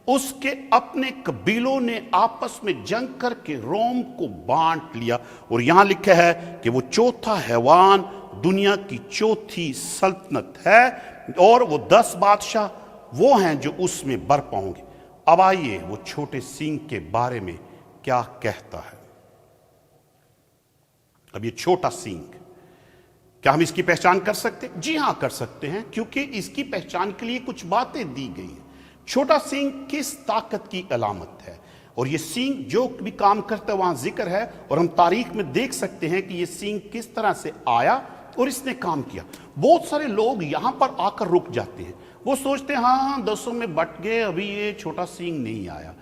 اس کے اپنے قبیلوں نے آپس میں جنگ کر کے روم کو بانٹ لیا۔ اور یہاں لکھا ہے کہ وہ چوتھا حیوان دنیا کی چوتھی سلطنت ہے، اور وہ 10 بادشاہ وہ ہیں جو اس میں برپا ہوں گے۔ اب آئیے وہ چھوٹے سینگ کے بارے میں کیا کہتا ہے۔ اب یہ چھوٹا سینگ، کیا ہم اس کی پہچان کر سکتے ہیں؟ جی ہاں کر سکتے ہیں، کیونکہ اس کی پہچان کے لیے کچھ باتیں دی گئی ہیں۔ چھوٹا سینگ کس طاقت کی علامت ہے، اور یہ سینگ جو بھی کام کرتا ہے وہاں ذکر ہے، اور ہم تاریخ میں دیکھ سکتے ہیں کہ یہ سینگ کس طرح سے آیا اور اس نے کام کیا۔ بہت سارے لوگ یہاں پر آ کر رک جاتے ہیں، وہ سوچتے ہیں ہاں 10 میں بٹ گئے، ابھی یہ چھوٹا سینگ نہیں آیا۔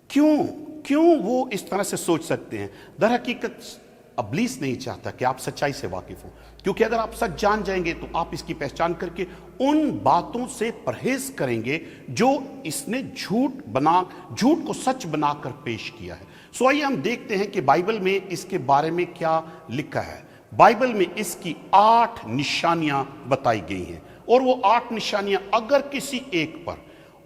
کیوں وہ اس طرح سے سوچ سکتے ہیں؟ در حقیقت ابلیس نہیں چاہتا کہ آپ سچائی سے واقف ہوں، کیونکہ اگر آپ سچ جان جائیں گے تو آپ اس کی پہچان کر کے ان باتوں سے پرہیز کریں گے جو اس نے جھوٹ کو سچ بنا کر پیش کیا ہے۔ سو آئیے ہم دیکھتے ہیں کہ بائبل میں اس کے بارے میں کیا لکھا ہے۔ بائبل میں اس کی 8 نشانیاں بتائی گئی ہیں، اور وہ 8 نشانیاں اگر کسی ایک پر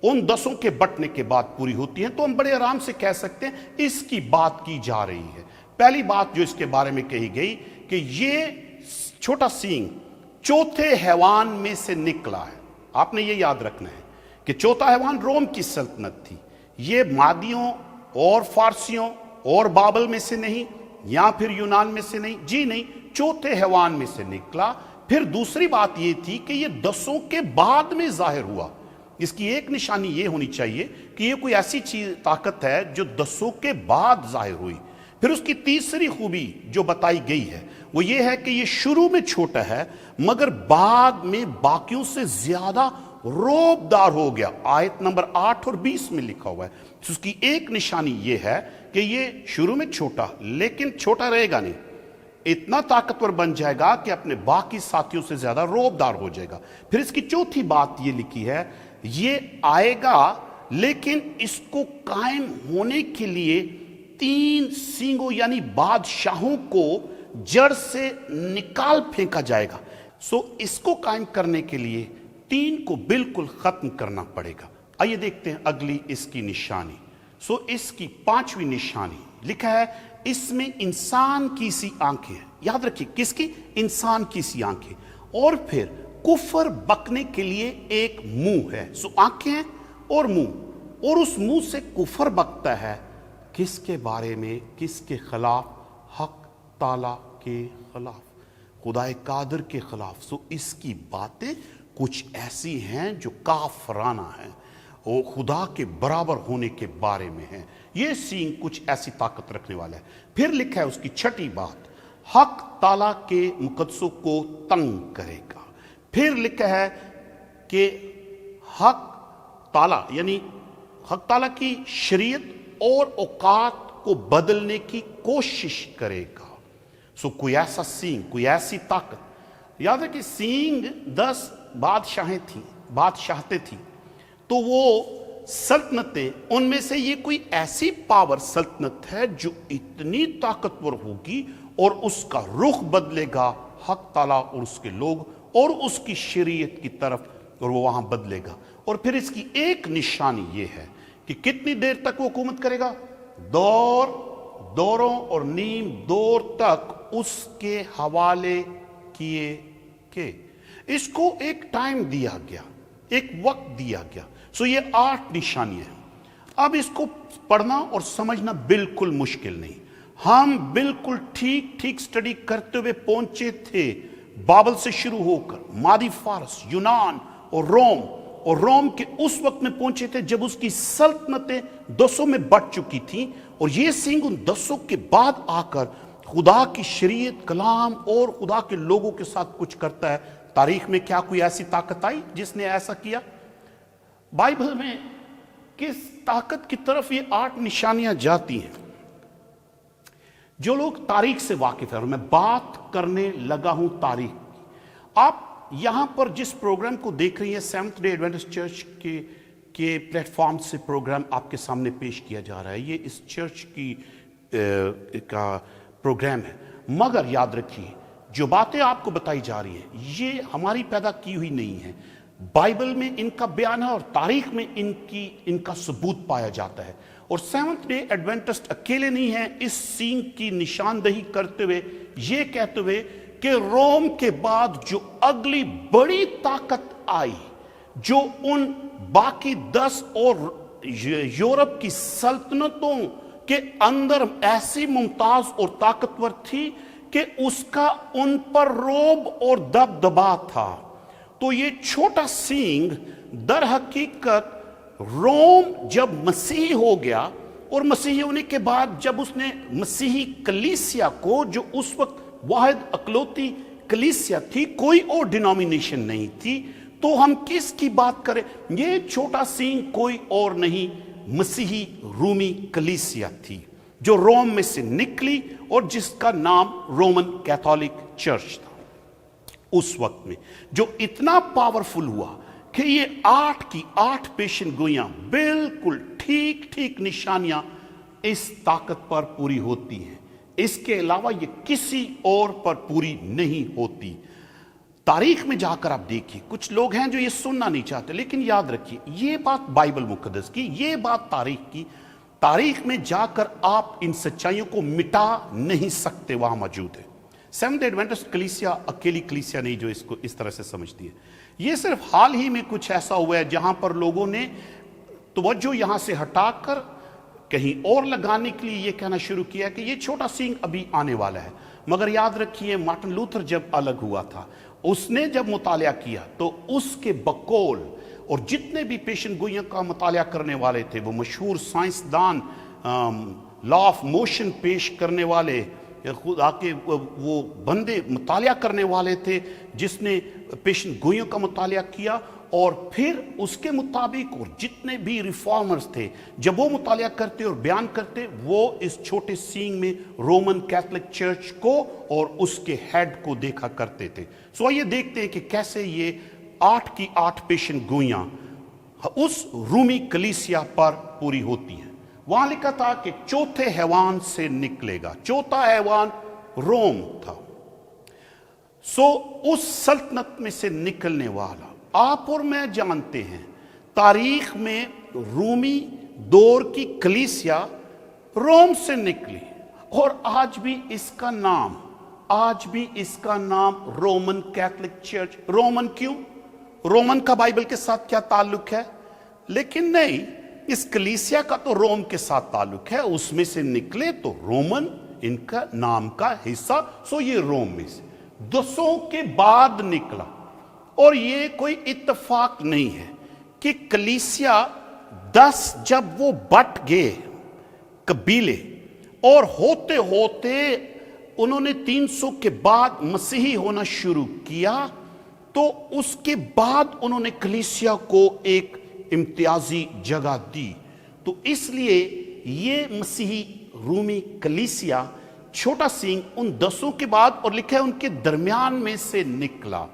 ان 10 کے بٹنے کے بعد پوری ہوتی ہیں تو ہم بڑے آرام سے کہہ سکتے ہیں اس کی بات کی جا رہی ہے۔ پہلی بات جو اس کے بارے میں کہی گئی کہ یہ چھوٹا سینگ چوتھے حیوان میں سے نکلا ہے۔ آپ نے یہ یاد رکھنا ہے کہ چوتھا حیوان روم کی سلطنت تھی، یہ مادیوں اور فارسیوں اور بابل میں سے نہیں، یا پھر یونان میں سے نہیں، جی نہیں، چوتھے حیوان میں سے نکلا۔ پھر دوسری بات یہ تھی کہ یہ 10 کے بعد میں ظاہر ہوا. اس کی ایک نشانی یہ ہونی چاہیے کہ یہ کوئی ایسی چیز طاقت ہے جو 10 کے بعد ظاہر ہوئی. پھر اس کی تیسری خوبی جو بتائی گئی ہے وہ یہ ہے کہ یہ شروع میں چھوٹا ہے مگر بعد میں باقیوں سے زیادہ روب دار ہو گیا. آیت نمبر 8 اور 20 میں لکھا ہوا ہے. اس کی ایک نشانی یہ ہے کہ یہ شروع میں چھوٹا لیکن چھوٹا رہے گا نہیں, اتنا طاقتور بن جائے گا کہ اپنے باقی ساتھیوں سے زیادہ روب دار ہو جائے گا. پھر اس کی چوتھی بات یہ لکھی ہے, یہ آئے گا لیکن اس کو قائم ہونے کے لیے 3 سینگوں یعنی بادشاہوں کو جڑ سے نکال پھینکا جائے گا. اس کو قائم کرنے کے لیے 3 کو بالکل ختم کرنا پڑے گا. آئیے دیکھتے ہیں اگلی اس کی نشانی. اس کی 5ویں نشانی لکھا ہے, اس میں انسان کی سی آنکھیں ہیں. یاد رکھیے کس کی؟ انسان کی سی آنکھیں. اور پھر کفر بکنے کے لیے ایک منہ ہے. آنکھیں ہیں اور منہ, اور اس منہ سے کفر بکتا ہے. کس کے بارے میں؟ کس کے خلاف؟ حق تعالی کے خلاف, خدا قادر کے خلاف. اس کی باتیں کچھ ایسی ہیں جو کافرانہ ہیں, وہ خدا کے برابر ہونے کے بارے میں ہیں. یہ سینگ کچھ ایسی طاقت رکھنے والا ہے. پھر لکھا ہے اس کی 6ٹھی بات, حق تعالی کے مقدسوں کو تنگ کرے گا. پھر لکھا ہے کہ حق تعالی یعنی حق تعالی کی شریعت اور اوقات کو بدلنے کی کوشش کرے گا. کوئی ایسا سینگ, کوئی ایسی طاقت. یاد ہے کہ سینگ 10 بادشاہتیں تھیں, تو وہ سلطنتیں, ان میں سے یہ کوئی ایسی پاور سلطنت ہے جو اتنی طاقتور ہوگی اور اس کا رخ بدلے گا حق تعالیٰ اور اس کے لوگ اور اس کی شریعت کی طرف, اور وہ وہاں بدلے گا. اور پھر اس کی ایک نشانی یہ ہے کہ کتنی دیر تک وہ حکومت کرے گا؟ دوروں اور نیم دور تک اس کے حوالے کیے کہ اس کو ایک ٹائم دیا گیا, ایک وقت دیا گیا. یہ 8 نشانیاں ہیں. اب اس کو پڑھنا اور سمجھنا بالکل مشکل نہیں. ہم بالکل ٹھیک سٹڈی کرتے ہوئے پہنچے تھے بابل سے شروع ہو کر مادی فارس, یونان اور روم کے اس وقت میں پہنچے تھے جب اس کی سلطنتیں 200 میں بٹ چکی تھیں. اور یہ سنگ ان 200 کے بعد آ کر خدا کی شریعت, کلام اور خدا کے لوگوں کے ساتھ کچھ کرتا ہے. تاریخ میں کیا کوئی ایسی طاقت آئی جس نے ایسا کیا؟ بائبل میں کس طاقت کی طرف یہ 8 نشانیاں جاتی ہیں؟ جو لوگ تاریخ سے واقف ہیں, اور میں بات کرنے لگا ہوں تاریخ کی. آپ یہاں پر جس پروگرام کو دیکھ رہی ہیں سیونتھ ڈے ایڈوینٹسٹ چرچ کے پلیٹ فارم سے پروگرام آپ کے سامنے پیش کیا جا رہا ہے. یہ اس چرچ کی کا پروگرام ہے. مگر یاد رکھیے جو باتیں آپ کو بتائی جا رہی ہیں یہ ہماری پیدا کی ہوئی نہیں ہیں. بائبل میں ان کا بیان ہے اور تاریخ میں ان کا ثبوت پایا جاتا ہے. اور سیونتھ ڈے ایڈوینٹسٹ اکیلے نہیں ہیں اس سینگ کی نشاندہی کرتے ہوئے, یہ کہتے ہوئے کہ روم کے بعد جو اگلی بڑی طاقت آئی جو ان باقی 10 اور یورپ کی سلطنتوں کے اندر ایسی ممتاز اور طاقتور تھی کہ اس کا ان پر روب اور دبدبا تھا. تو یہ چھوٹا سینگ در حقیقت روم جب مسیحی ہو گیا, اور مسیحی ہونے کے بعد جب اس نے مسیحی کلیسیا کو, جو اس وقت واحد اکلوتی کلیسیا تھی, کوئی اور ڈینومینیشن نہیں تھی, تو ہم کس کی بات کریں؟ یہ چھوٹا سینگ کوئی اور نہیں, مسیحی رومی کلیسیا تھی جو روم میں سے نکلی اور جس کا نام رومن کیتھولک چرچ تھا. اس وقت میں جو اتنا پاورفل ہوا کہ یہ 8 کی 8 پیشن گوئیاں بالکل ٹھیک نشانیاں اس طاقت پر پوری ہوتی ہیں. اس کے علاوہ یہ کسی اور پر پوری نہیں ہوتی. تاریخ میں جا کر آپ دیکھیے کچھ لوگ ہیں جو یہ سننا نہیں چاہتے, لیکن یاد رکھیے یہ بات بائبل مقدس کی, یہ بات تاریخ کی. تاریخ میں جا کر آپ ان سچائیوں کو مٹا نہیں سکتے, وہاں موجود ہے. سیونتھ ڈے ایڈوینٹسٹ کلیسیا اکیلی کلیسیا نہیں جو اس کو اس طرح سے سمجھتی ہے. یہ صرف حال ہی میں کچھ ایسا ہوا ہے جہاں پر لوگوں نے توجہ یہاں سے ہٹا کر کہیں اور لگانے کے لیے یہ کہنا شروع کیا کہ یہ چھوٹا سینگ ابھی آنے والا ہے. مگر یاد رکھیے مارٹن لوتھر جب الگ ہوا تھا، اس نے جب مطالعہ کیا تو اس کے بقول اور جتنے بھی پیشن گوئیوں کا مطالعہ کرنے والے تھے، وہ مشہور سائنسدان لا آف موشن پیش کرنے والے خدا کے وہ بندے مطالعہ کرنے والے تھے، جس نے پیشن گوئیوں کا مطالعہ کیا، اور پھر اس کے مطابق اور جتنے بھی ریفارمرز تھے جب وہ مطالعہ کرتے اور بیان کرتے، وہ اس چھوٹے سینگ میں رومن کیتھولک چرچ کو اور اس کے ہیڈ کو دیکھا کرتے تھے۔ سو یہ دیکھتے ہیں کہ کیسے یہ 8 کی 8 پیشن گوئیاں اس رومی کلیسیا پر پوری ہوتی ہیں۔ وہاں لکھا تھا کہ چوتھے حیوان سے نکلے گا، چوتھا حیوان روم تھا۔ سو اس سلطنت میں سے نکلنے والا، آپ اور میں جانتے ہیں تاریخ میں رومی دور کی کلیسیا روم سے نکلی، اور آج بھی اس کا نام رومن کیتھولک چرچ۔ رومن کیوں؟ رومن کا بائبل کے ساتھ کیا تعلق ہے؟ لیکن نہیں، اس کلیسیا کا تو روم کے ساتھ تعلق ہے، اس میں سے نکلے تو رومن ان کا نام کا حصہ، سو یہ روم میں سے 200 کے بعد نکلا۔ اور یہ کوئی اتفاق نہیں ہے کہ کلیسیا 10 جب وہ بٹ گئے قبیلے، اور ہوتے ہوتے انہوں نے 300 کے بعد مسیحی ہونا شروع کیا، تو اس کے بعد انہوں نے کلیسیا کو ایک امتیازی جگہ دی۔ تو اس لیے یہ مسیحی رومی کلیسیا چھوٹا سینگ ان 10 کے بعد، اور لکھا ہے ان کے درمیان میں سے نکلا،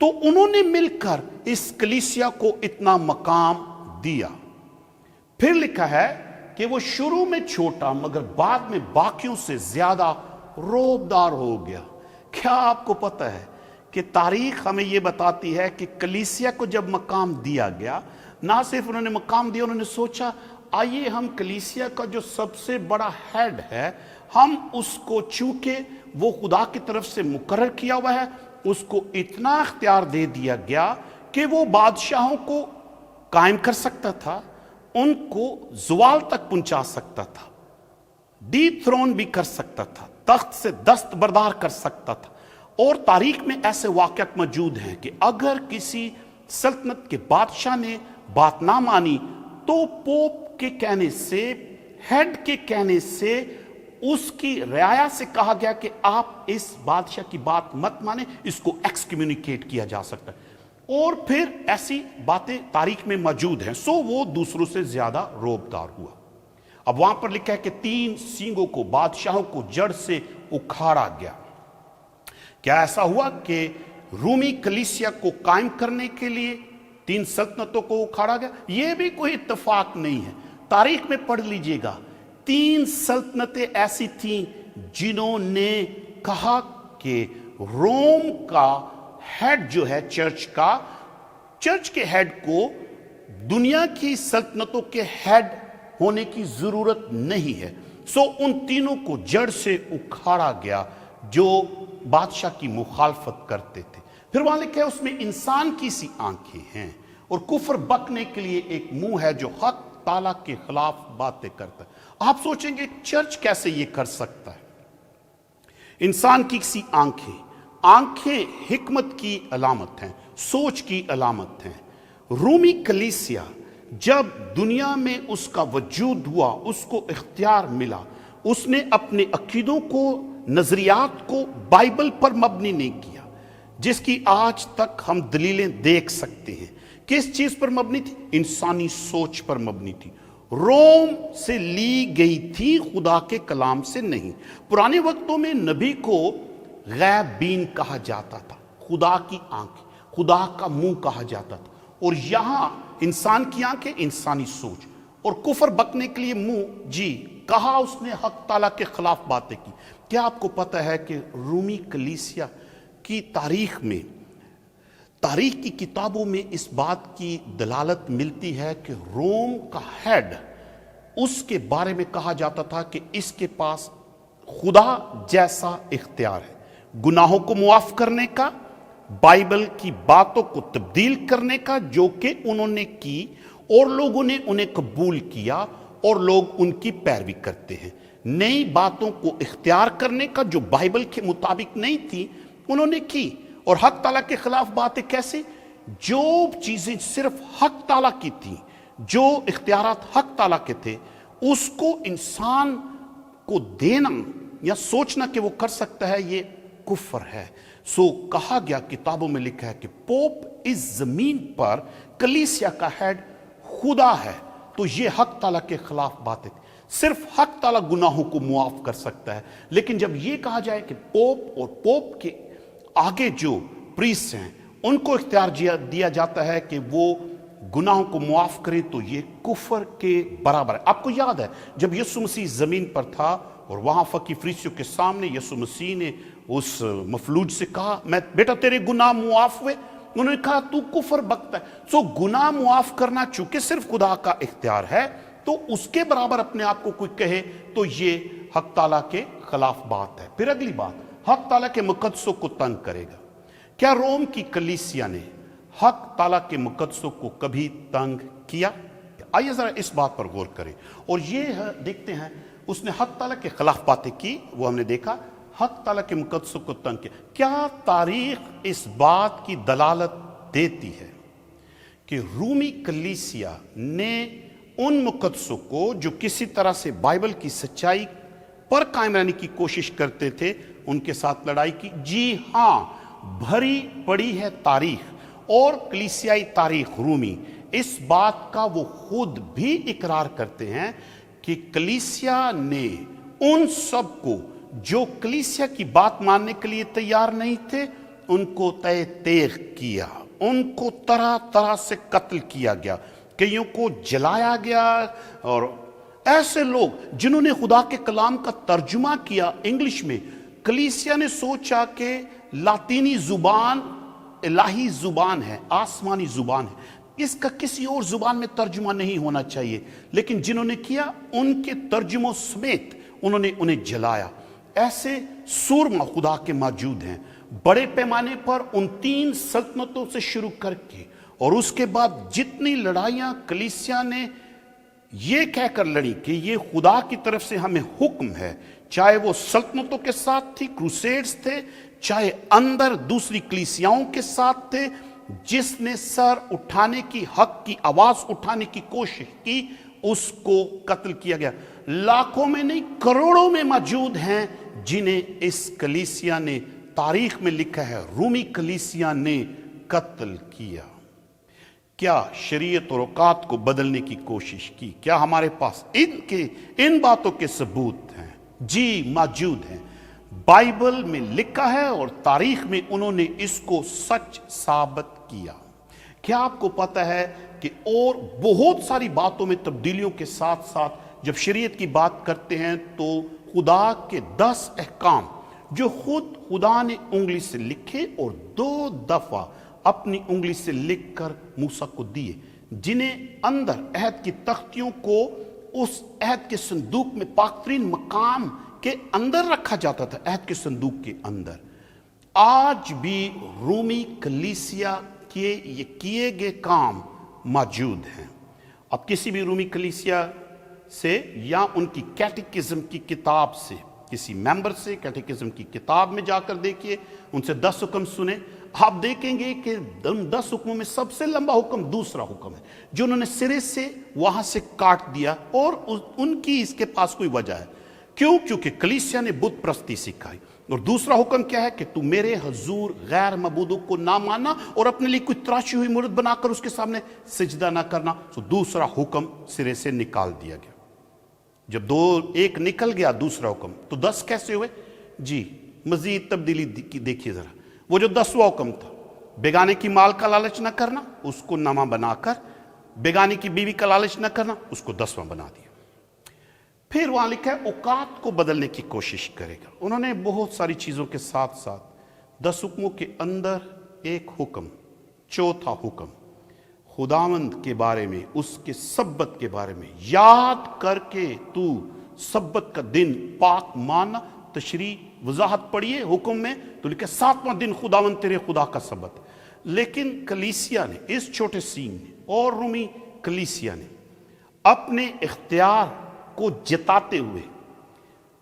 تو انہوں نے مل کر اس کلیسیا کو اتنا مقام دیا۔ پھر لکھا ہے کہ وہ شروع میں چھوٹا مگر بعد میں باقیوں سے زیادہ روبدار ہو گیا۔ کیا آپ کو پتہ ہے کہ تاریخ ہمیں یہ بتاتی ہے کہ کلیسیا کو جب مقام دیا گیا، نہ صرف انہوں نے مقام دیا، انہوں نے سوچا آئیے ہم کلیسیا کا جو سب سے بڑا ہیڈ ہے، ہم اس کو، چونکہ وہ خدا کی طرف سے مقرر کیا ہوا ہے، اس کو اتنا اختیار دے دیا گیا کہ وہ بادشاہوں کو قائم کر سکتا تھا، ان کو زوال تک پہنچا سکتا تھا، ڈی تھرون بھی کر سکتا تھا، تخت سے دست بردار کر سکتا تھا۔ اور تاریخ میں ایسے واقعات موجود ہیں کہ اگر کسی سلطنت کے بادشاہ نے بات نہ مانی تو پوپ کے کہنے سے، ہیڈ کے کہنے سے، اس کی رعایا سے کہا گیا کہ آپ اس بادشاہ کی بات مت مانیں، اس کو ایکسکمیونیکیٹ کیا جا سکتا ہے۔ اور پھر ایسی باتیں تاریخ میں موجود ہیں۔ سو وہ دوسروں سے زیادہ روبدار ہوا۔ اب وہاں پر لکھا ہے کہ 3 سینگوں کو، بادشاہوں کو جڑ سے اکھاڑا گیا۔ کیا ایسا ہوا کہ رومی کلیسیا کو قائم کرنے کے لیے 3 سلطنتوں کو اکھاڑا گیا؟ یہ بھی کوئی اتفاق نہیں ہے، تاریخ میں پڑھ لیجئے گا۔ 3 سلطنتیں ایسی تھیں جنہوں نے کہا کہ روم کا ہیڈ جو ہے چرچ کے ہیڈ کو دنیا کی سلطنتوں کے ہیڈ ہونے کی ضرورت نہیں ہے۔ سو ان تینوں کو جڑ سے اکھاڑا گیا جو بادشاہ کی مخالفت کرتے تھے۔ پھر وہاں لکھا ہے اس میں انسان کی سی آنکھیں ہیں اور کفر بکنے کے لیے ایک منہ ہے جو حق تعالیٰ کے خلاف باتیں کرتا ہے۔ آپ سوچیں گے چرچ کیسے یہ کر سکتا ہے؟ انسان کی سی آنکھیں حکمت کی علامت ہیں، سوچ کی علامت ہیں۔ رومی کلیسیا جب دنیا میں اس کا وجود ہوا، اس کو اختیار ملا، اس نے اپنے عقیدوں کو، نظریات کو بائبل پر مبنی نہیں کیا، جس کی آج تک ہم دلیلیں دیکھ سکتے ہیں۔ کس چیز پر مبنی تھی؟ انسانی سوچ پر مبنی تھی، روم سے لی گئی تھی، خدا کے کلام سے نہیں۔ پرانے وقتوں میں نبی کو غیب بین کہا جاتا تھا، خدا کی آنکھ، خدا کا منہ کہا جاتا تھا، اور یہاں انسان کی آنکھیں، انسانی سوچ، اور کفر بکنے کے لیے منہ، جی کہا اس نے حق تعالیٰ کے خلاف باتیں کی۔ کیا آپ کو پتہ ہے کہ رومی کلیسیا کی تاریخ میں، تاریخ کی کتابوں میں اس بات کی دلالت ملتی ہے کہ روم کا ہیڈ، اس کے بارے میں کہا جاتا تھا کہ اس کے پاس خدا جیسا اختیار ہے، گناہوں کو معاف کرنے کا، بائبل کی باتوں کو تبدیل کرنے کا جو کہ انہوں نے کی اور لوگوں نے انہیں قبول کیا، اور لوگ ان کی پیروی کرتے ہیں. نئی باتوں کو اختیار کرنے کا جو بائبل کے مطابق نہیں تھی انہوں نے کی. اور حق تعالیٰ کے خلاف باتیں کیسے؟ جو چیزیں صرف حق تعالیٰ کی تھیں، جو اختیارات حق تعالیٰ کے تھے، اس کو انسان کو دینا یا سوچنا کہ وہ کر سکتا ہے، یہ کفر ہے. سو کہا گیا، کتابوں میں لکھا ہے کہ پوپ اس زمین پر کلیسیا کا ہیڈ خدا ہے. تو یہ حق تعالیٰ کے خلاف باتیں تھی. صرف حق تعالیٰ گناہوں کو معاف کر سکتا ہے. لیکن جب یہ کہا جائے کہ پوپ اور پوپ کے آگے جو پریسٹ ہیں ان کو اختیار دیا جاتا ہے کہ وہ گناہوں کو معاف کرے، تو یہ کفر کے برابر ہے. آپ کو یاد ہے جب یسوع مسیح زمین پر تھا اور وہاں فقیہ فریسیوں کے سامنے یسوع مسیح نے اس مفلوج سے کہا، میں بیٹا تیرے گناہ معاف ہوئے. انہوں نے کہا تو کفر بکتا ہے. سو گناہ معاف کرنا چونکہ صرف خدا کا اختیار ہے، تو اس کے برابر اپنے آپ کو کوئی کہے تو یہ حق تعالیٰ کے خلاف بات ہے. پھر اگلی بات، حق تعالیٰ کے مقدسوں کو تنگ کرے گا. کیا روم کی کلیسیا نے حق تعالیٰ کے مقدسوں کو کبھی تنگ کیا؟ آئیے ذرا اس بات پر غور کریں اور یہ دیکھتے ہیں اس نے حق تعالیٰ کے خلاف باتیں کی، وہ ہم نے دیکھا. حق تعالیٰ کے مقدسوں کو تنگ کیا. کیا تاریخ اس بات کی دلالت دیتی ہے کہ رومی کلیسیا نے ان مقدسوں کو جو کسی طرح سے بائبل کی سچائی پر قائم رہنے کی کوشش کرتے تھے ان کے ساتھ لڑائی کی؟ جی ہاں، بھری پڑی ہے تاریخ اور کلیسیائی تاریخ رومی اس بات کا وہ خود بھی اقرار کرتے ہیں کہ کلیسیا نے ان سب کو جو کلیسیا کی بات ماننے کے لیے تیار نہیں تھے ان کو تہ تیغ کیا، ان کو طرح طرح سے قتل کیا گیا، کئیوں کو جلایا گیا. اور ایسے لوگ جنہوں نے خدا کے کلام کا ترجمہ کیا انگلش میں، کلیسیا نے سوچا کہ لاطینی زبان الہی زبان ہے، آسمانی زبان ہے، اس کا کسی اور زبان میں ترجمہ نہیں ہونا چاہیے. لیکن جنہوں نے کیا ان کے ترجموں سمیت انہوں نے انہیں جلایا. ایسے سورما خدا کے موجود ہیں بڑے پیمانے پر ان 3 سلطنتوں سے شروع کر کے، اور اس کے بعد جتنی لڑائیاں کلیسیا نے یہ کہہ کر لڑی کہ یہ خدا کی طرف سے ہمیں حکم ہے، چاہے وہ سلطنتوں کے ساتھ تھی، کروسیڈز تھے، چاہے اندر دوسری کلیسیاؤں کے ساتھ تھے، جس نے سر اٹھانے کی، حق کی آواز اٹھانے کی کوشش کی اس کو قتل کیا گیا. لاکھوں میں نہیں کروڑوں میں موجود ہیں جنہیں اس کلیسیا نے، تاریخ میں لکھا ہے رومی کلیسیا نے قتل کیا. کیا شریعت اور اوقات کو بدلنے کی کوشش کی؟ کیا ہمارے پاس ان باتوں کے ثبوت ہیں؟ جی موجود ہیں. بائبل میں لکھا ہے اور تاریخ میں انہوں نے اس کو سچ ثابت کیا. کیا آپ کو پتہ ہے کہ اور بہت ساری باتوں میں تبدیلیوں کے ساتھ ساتھ جب شریعت کی بات کرتے ہیں تو خدا کے 10 احکام جو خود خدا نے انگلی سے لکھے اور 2 دفعہ اپنی انگلی سے لکھ کر موسیٰ کو دیے، جنہیں اندر عہد کی تختیوں کو اس عہد کے صندوق میں پاک ترین مقام کے اندر رکھا جاتا تھا، عہد کے صندوق کے اندر. آج بھی رومی کلیسیا کے یہ کیے گئے کام موجود ہیں. اب کسی بھی رومی کلیسیا سے یا ان کی کیٹیکزم کی کتاب سے، کسی ممبر سے کیٹیکزم کی کتاب میں جا کر دیکھیے، ان سے 10 حکم سنیں، آپ دیکھیں گے کہ 10 حکموں میں سب سے لمبا حکم دوسرا حکم ہے جو انہوں نے سرے سے وہاں سے کاٹ دیا. اور ان کی اس کے پاس کوئی وجہ ہے. کیوں؟ کیونکہ کلیسیا نے بت پرستی سکھائی. اور دوسرا حکم کیا ہے کہ تم میرے حضور غیر معبودوں کو نہ ماننا اور اپنے لیے کوئی تراشی ہوئی مورت بنا کر اس کے سامنے سجدہ نہ کرنا. تو دوسرا حکم سرے سے نکال دیا گیا. جب ایک نکل گیا دوسرا حکم تو 10 کیسے ہوئے؟ جی مزید تبدیلی دیکھیے ذرا. وہ جو 10واں حکم تھا، بیگانے کی مال کا لالچ نہ کرنا، اس کو 9واں بنا کر بیگانے کی بیوی کا لالچ نہ کرنا، اس کو 10واں بنا دیا. پھر وہاں لکھا ہے اوقات کو بدلنے کی کوشش کرے گا. انہوں نے بہت ساری چیزوں کے ساتھ ساتھ 10 حکموں کے اندر ایک حکم، چوتھا حکم خداوند کے بارے میں، اس کے سبت کے بارے میں، یاد کر کے تو سبت کا دن پاک مانا. تشریح وضاحت پڑھیے حکم میں تو لکھا 7واں دن خداوند تیرے خدا کا سبت. لیکن کلیسیا نے، اس چھوٹے سین نے اور رومی کلیسیا نے اپنے اختیار کو جتاتے ہوئے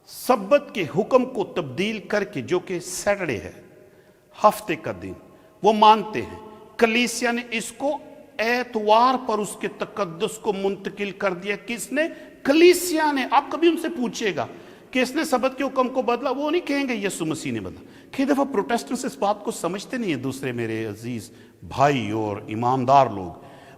سبت کے حکم کو تبدیل کر کے، جو کہ سیٹرڈے ہے، ہفتے کا دن، وہ مانتے ہیں۔ کلیسیا نے اس کو اتوار پر اس کے تقدس کو منتقل کر دیا۔ کس نے؟ کلیسیا نے۔ آپ کبھی ان سے پوچھے گا کہ اس نے سبت کے حکم کو بدلا، وہ نہیں کہیں گے یسوع مسیح نے بدلا۔ کئی دفعہ پروٹیسٹنٹس اس بات کو سمجھتے نہیں ہیں، دوسرے میرے عزیز بھائی اور ایماندار لوگ،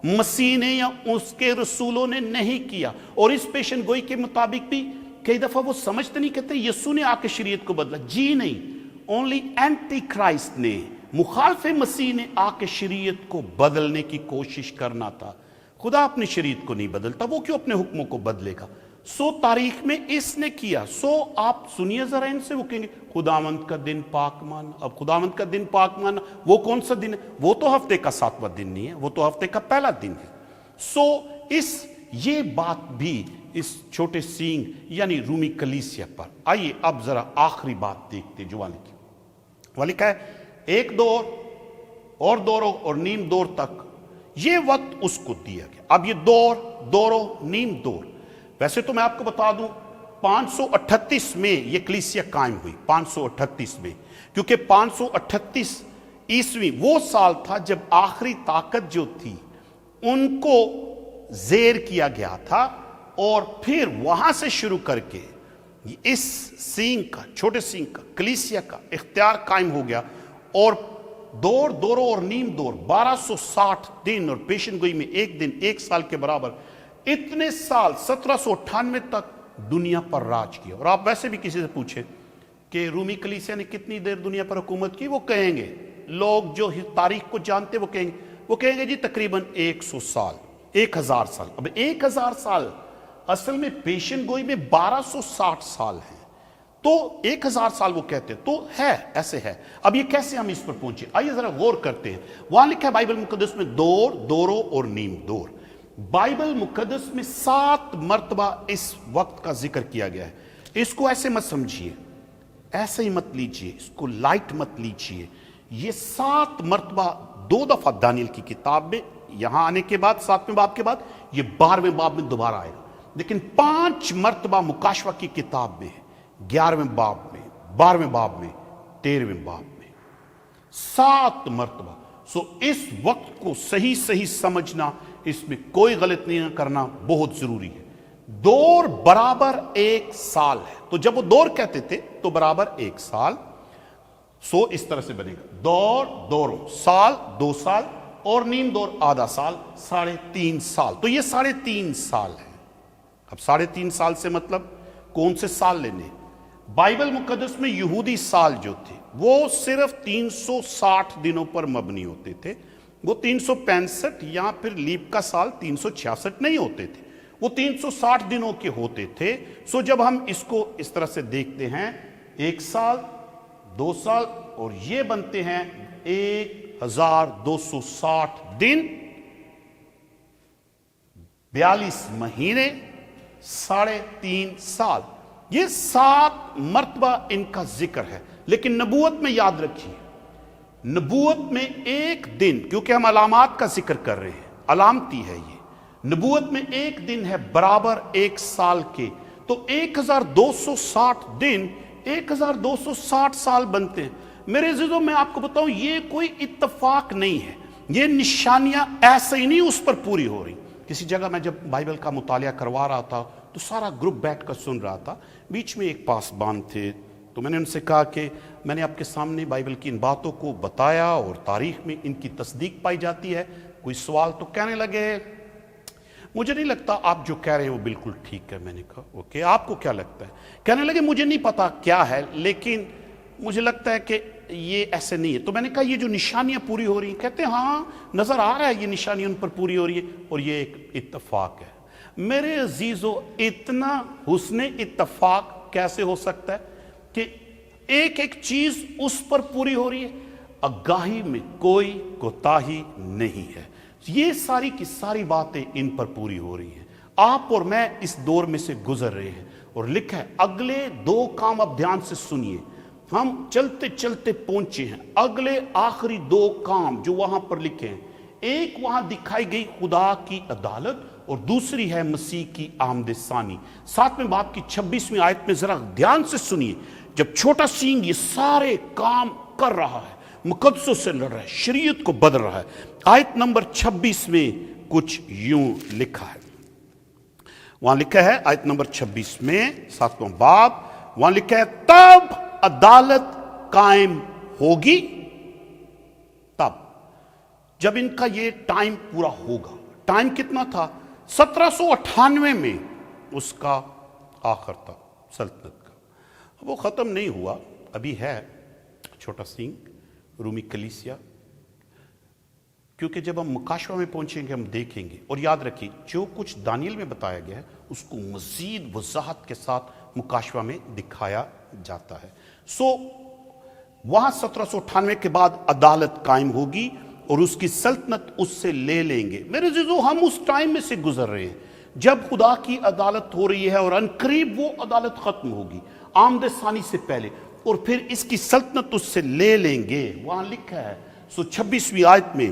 مسیح نے یا اس کے رسولوں نے نہیں کیا۔ اور اس پیشن گوئی کے مطابق بھی کئی دفعہ وہ سمجھتے نہیں، کہتے یسوع نے آ کے شریعت کو بدلا۔ جی نہیں، اونلی اینٹی کرائسٹ نے، مخالف مسیح نے آ کے شریعت کو بدلنے کی کوشش کرنا تھا۔ خدا اپنی شریعت کو نہیں بدلتا، وہ کیوں اپنے حکموں کو بدلے گا؟ سو تاریخ میں اس نے کیا۔ سو آپ سنیے ذرا ان سے، وہ کہیں گے خداوند کا دن پاک مانا۔ اب خداوند کا دن پاک مانا وہ کون سا دن ہے؟ وہ تو ہفتے کا 7واں دن نہیں ہے، وہ تو ہفتے کا پہلا دن ہے۔ سو یہ بات بھی اس چھوٹے سینگ یعنی رومی کلیسیا پر۔ آئیے اب ذرا آخری بات دیکھتے جو والے کی۔ والے کہا ہے ایک دور اور دوروں اور نیم دور تک یہ وقت اس کو دیا گیا۔ اب یہ دوروں نیم دور، ویسے تو میں آپ کو بتا دوں 538 میں یہ کلیسیا قائم ہوئی، 538 میں، کیونکہ 538 عیسوی وہ سال تھا جب آخری طاقت جو تھی ان کو زیر کیا گیا تھا، اور پھر وہاں سے شروع کر کے اس سینگ کا، چھوٹے سینگ کا، کلیسیا کا اختیار قائم ہو گیا۔ اور دوروں اور نیم دور 1260 دن، اور پیشن گوئی میں ایک دن 1 سال کے برابر، اتنے سال 1798 تک دنیا پر راج کیا۔ اور آپ ویسے بھی کسی سے پوچھیں کہ رومی کلیسیا نے کتنی دیر دنیا پر حکومت کی، وہ کہیں گے، لوگ جو تاریخ کو جانتے وہ کہیں گے جی تقریباً 100 سال، 1000 سال۔ اب 1000 سال اصل میں پیشن گوئی میں 1260 سال ہیں، تو 1000 سال وہ کہتے ہیں، تو ہے، ایسے ہے۔ اب یہ کیسے ہم اس پر پہنچے؟ آئیے ذرا غور کرتے ہیں۔ وہاں لکھا ہے بائبل مقدس میں دوروں اور نیم دور۔ بائبل مقدس میں 7 مرتبہ اس وقت کا ذکر کیا گیا ہے۔ اس کو ایسے مت سمجھیے، ایسے ہی مت لیجئے، اس کو لائٹ مت لیجئے۔ یہ 7 مرتبہ 2 دفعہ دانیل کی کتاب میں، یہاں آنے کے بعد 7ویں باب کے بعد یہ 12ویں باب میں دوبارہ آئے گا، لیکن 5 مرتبہ مکاشفہ کی کتاب میں، 11ویں باب میں، 12ویں باب میں، 13ویں باب میں، 7 مرتبہ۔ سو اس وقت کو صحیح سمجھنا، اس میں کوئی غلط نہیں کرنا بہت ضروری ہے۔ دور برابر 1 سال ہے، تو جب وہ دور کہتے تھے تو برابر 1 سال۔ سو اس طرح سے بنے گا دوروں، سال 2 سال، اور نیم دور آدھا سال، 3.5 سال۔ تو یہ 3.5 سال ہے۔ اب 3.5 سال سے مطلب کون سے سال لینے؟ بائبل مقدس میں یہودی سال جو تھے وہ صرف 360 دنوں پر مبنی ہوتے تھے، وہ 365 یا پھر لیپ کا سال 366 نہیں ہوتے تھے، وہ 360 دنوں کے ہوتے تھے۔ سو جب ہم اس کو اس طرح سے دیکھتے ہیں، 1 سال، 2 سال، اور یہ بنتے ہیں 1260 دن، 42 مہینے، 3.5 سال۔ یہ 7 مرتبہ ان کا ذکر ہے۔ لیکن نبوت میں یاد رکھیے، نبوت میں ایک دن، کیونکہ ہم علامات کا ذکر کر رہے ہیں، علامتی ہے یہ، نبوت میں ایک دن ہے برابر 1 سال کے، تو 1260 دن 1260 سال بنتے ہیں۔ میرے عزیزوں، میں آپ کو بتاؤں، یہ کوئی اتفاق نہیں ہے، یہ نشانیاں ایسے ہی نہیں اس پر پوری ہو رہی۔ کسی جگہ میں جب بائبل کا مطالعہ کروا رہا تھا تو سارا گروپ بیٹھ کر سن رہا تھا، بیچ میں ایک پاسبان تھے، تو میں نے ان سے کہا کہ میں نے آپ کے سامنے بائبل کی ان باتوں کو بتایا اور تاریخ میں ان کی تصدیق پائی جاتی ہے، کوئی سوال؟ تو کہنے لگے مجھے نہیں لگتا آپ جو کہہ رہے ہیں وہ بالکل ٹھیک ہے۔ میں نے کہا اوکے، آپ کو کیا لگتا ہے؟ کہنے لگے مجھے نہیں پتا کیا ہے، لیکن مجھے لگتا ہے کہ یہ ایسے نہیں ہے۔ تو میں نے کہا یہ جو نشانیاں پوری ہو رہی ہیں؟ کہتے ہیں ہاں نظر آ رہا ہے یہ نشانیاں ان پر پوری ہو رہی ہے، اور یہ ایک اتفاق ہے۔ میرے عزیزو، اتنا حسن اتفاق کیسے ہو سکتا ہے کہ ایک چیز اس پر پوری ہو رہی ہے؟ آگاہی میں کوئی کوتاہی نہیں ہے، یہ ساری کی ساری باتیں ان پر پوری ہو رہی ہیں۔ آپ اور میں اس دور میں سے گزر رہے ہیں، اور لکھا ہے اگلے 2 کام، اب دھیان سے سنیے، ہم چلتے چلتے پہنچے ہیں اگلے آخری 2 کام جو وہاں پر لکھے ہیں۔ ایک وہاں دکھائی گئی خدا کی عدالت، اور دوسری ہے مسیح کی آمد ثانی۔ 7ویں باب کی 26ویں آیت میں ذرا دھیان سے سنیے، جب چھوٹا سینگ یہ سارے کام کر رہا ہے، مقدسوں سے لڑ رہا ہے، شریعت کو بدل رہا ہے، آیت نمبر 26 میں کچھ یوں لکھا ہے، وہاں لکھا ہے آیت نمبر 26 میں 7واں باب، وہاں لکھا ہے تب عدالت قائم ہوگی، تب جب ان کا یہ ٹائم پورا ہوگا۔ ٹائم کتنا تھا؟ 1798 میں اس کا آخر تھا سلطنت کا، وہ ختم نہیں ہوا، ابھی ہے چھوٹا سینگ رومی کلیسیا، کیونکہ جب ہم مکاشفہ میں پہنچیں گے ہم دیکھیں گے۔ اور یاد رکھیے جو کچھ دانیل میں بتایا گیا ہے اس کو مزید وضاحت کے ساتھ مکاشفہ میں دکھایا جاتا ہے۔ وہاں 1798 کے بعد عدالت قائم ہوگی اور اس کی سلطنت اس سے لے لیں گے۔ میرے عزیزو، ہم اس ٹائم میں سے گزر رہے ہیں جب خدا کی عدالت ہو رہی ہے اور عنقریب وہ عدالت ختم ہوگی آمد ثانی سے پہلے، اور پھر اس کی سلطنت اس سے لے لیں گے۔ وہاں لکھا ہے 26ویں آیت میں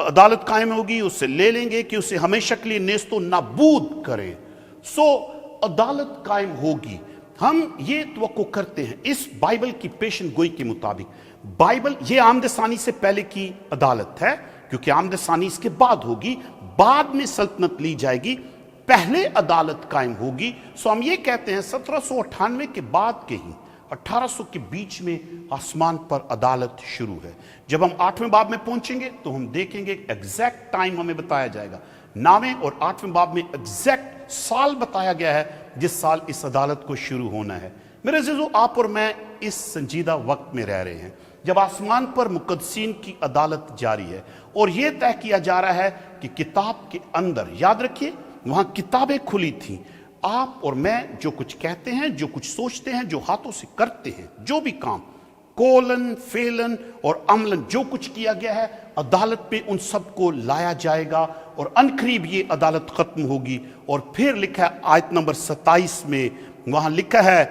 عدالت قائم ہوگی، اس سے لے لیں گے کہ اسے ہمیشہ کے لیے نیست و نابود کریں۔ عدالت قائم ہوگی، ہم یہ توقع کرتے ہیں اس بائبل کی پیشن گوئی کے مطابق۔ بائبل یہ آمد ثانی سے پہلے کی عدالت ہے، کیونکہ آمد ثانی اس کے بعد ہوگی، بعد میں سلطنت لی جائے گی، پہلے عدالت قائم ہوگی۔ ہم یہ کہتے ہیں 1798 کے بعد کے ہی 1800 کے بیچ میں آسمان پر عدالت شروع ہے۔ جب ہم 8ویں باب میں پہنچیں گے تو ہم دیکھیں گے ایگزیکٹ ٹائم ہمیں بتایا جائے گا۔ 9ویں اور 8ویں باب میں ایگزیکٹ سال بتایا گیا ہے جس سال اس عدالت کو شروع ہونا ہے۔ میرے عزیزو، آپ اور میں اس سنجیدہ وقت میں رہ رہے ہیں جب آسمان پر مقدسین کی عدالت جاری ہے، اور یہ طے کیا جا رہا ہے کہ کتاب کے اندر، یاد رکھیے وہاں کتابیں کھلی تھیں، آپ اور میں جو کچھ کہتے ہیں، جو کچھ سوچتے ہیں، جو ہاتھوں سے کرتے ہیں، جو بھی کام قولن فعلن اور عملن جو کچھ کیا گیا ہے، عدالت پہ ان سب کو لایا جائے گا، اور عنقریب یہ عدالت ختم ہوگی۔ اور پھر لکھا ہے آیت نمبر 27 میں، وہاں لکھا ہے